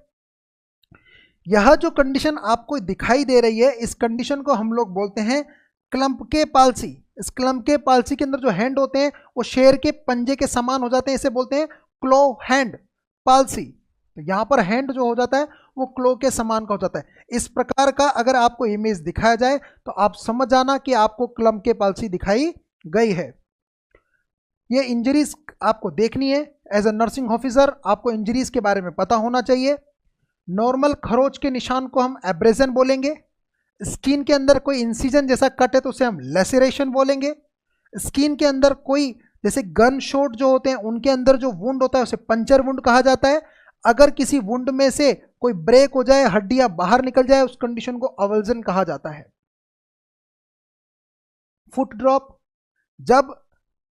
यह जो कंडीशन आपको दिखाई दे रही है, इस कंडीशन को हम लोग बोलते हैं क्लम्प के पाल्सी। इस क्लम्प के पाल्सी के अंदर जो हैंड होते हैं वो शेर के पंजे के समान हो जाते हैं, इसे बोलते हैं क्लो हैंड पाल्सी। तो यहां पर हैंड जो हो जाता है वो क्लो के समान का हो जाता है। इस प्रकार का अगर आपको इमेज दिखाया जाए तो आप समझ जाना कि आपको क्लम्प के पाल्सी दिखाई गई है। ये इंजरीज आपको देखनी है। एज अ नर्सिंग ऑफिसर आपको इंजरीज के बारे में पता होना चाहिए। नॉर्मल खरोच के निशान को हम एब्रेजन बोलेंगे। स्किन के अंदर कोई इंसिजन जैसा कट है तो उसे हम लेसरेशन बोलेंगे। स्किन के अंदर कोई जैसे गन शॉट जो होते हैं उनके अंदर जो वुंड होता है उसे पंचर वुंड कहा जाता है। अगर किसी वुंड में से कोई ब्रेक हो जाए, हड्डियां बाहर निकल जाए, उस कंडीशन को अवल्जन कहा जाता है। फुट ड्रॉप, जब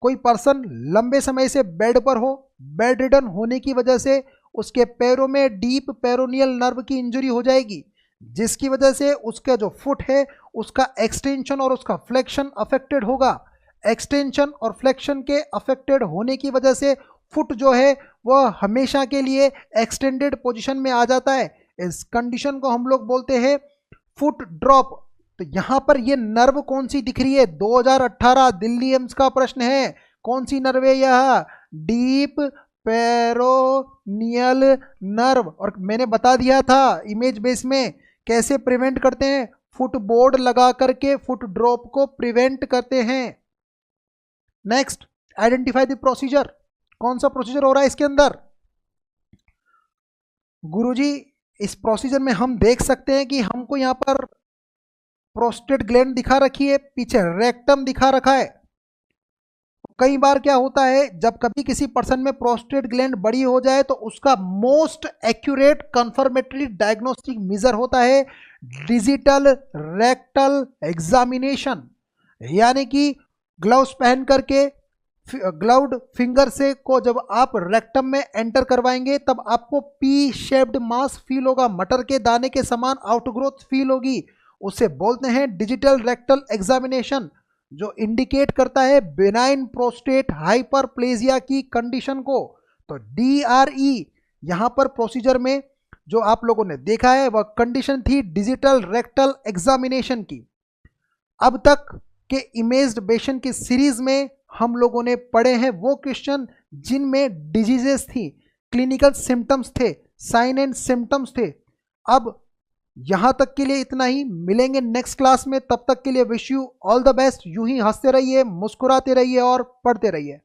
कोई पर्सन लंबे समय से बेड पर हो, बेड रिडन होने की वजह से उसके पैरों में डीप पेरोनियल नर्व की इंजरी हो जाएगी, जिसकी वजह से उसका जो फुट है उसका एक्सटेंशन और उसका फ्लेक्शन अफेक्टेड होगा। एक्सटेंशन और फ्लेक्शन के अफेक्टेड होने की वजह से फुट जो है वह हमेशा के लिए एक्सटेंडेड पोजीशन में आ जाता है। इस कंडीशन को हम लोग बोलते हैं फुट ड्रॉप। तो यहां पर ये नर्व कौन सी दिख रही है? 2018 दिल्ली एम्स का प्रश्न है। कौन सी नर्व है यह? Deep peroneal nerve. और मैंने बता दिया था इमेज बेस में कैसे प्रिवेंट करते हैं, फुट बोर्ड लगा करके फुट ड्रॉप को प्रिवेंट करते हैं। Next, identify the procedure. कौन सा प्रोसीजर हो रहा है इसके अंदर? गुरुजी, इस प्रोसीजर में हम देख सकते हैं कि हमको यहाँ पर प्रोस्टेट ग्लैंड दिखा रखी है, पीछे रेक्टम दिखा रखा है। कई बार क्या होता है, जब कभी किसी पर्सन में प्रोस्टेट ग्लैंड बड़ी हो जाए तो उसका most accurate confirmatory diagnostic measure होता है डिजिटल रेक्टल एग्जामिनेशन। यानी कि ग्लव्स पहन करके ग्लव्ड फिंगर से को जब आप रेक्टम में एंटर करवाएंगे तब आपको पी शेप्ड मास फील होगा, मटर के दाने के समान आउटग्रोथ फील होगी। उसे बोलते हैं डिजिटल रेक्टल एग्जामिनेशन, जो इंडिकेट करता है बेनाइन प्रोस्टेट हाइपरप्लेजिया की कंडीशन को। तो DRE यहां पर प्रोसीजर में जो आप लोगों ने देखा है वह कंडीशन थी डिजिटल रेक्टल एग्जामिनेशन की। अब तक के इमेज्ड बेशन की सीरीज में हम लोगों ने पढ़े हैं वो क्वेश्चन जिनमें डिजीजेस थी, क्लिनिकल सिम्टम्स थे, साइन एंड सिम्टम्स थे। अब यहां तक के लिए इतना ही, मिलेंगे नेक्स्ट क्लास में। तब तक के लिए wish you all the best. यूं ही हंसते रहिए, मुस्कुराते रहिए और पढ़ते रहिए।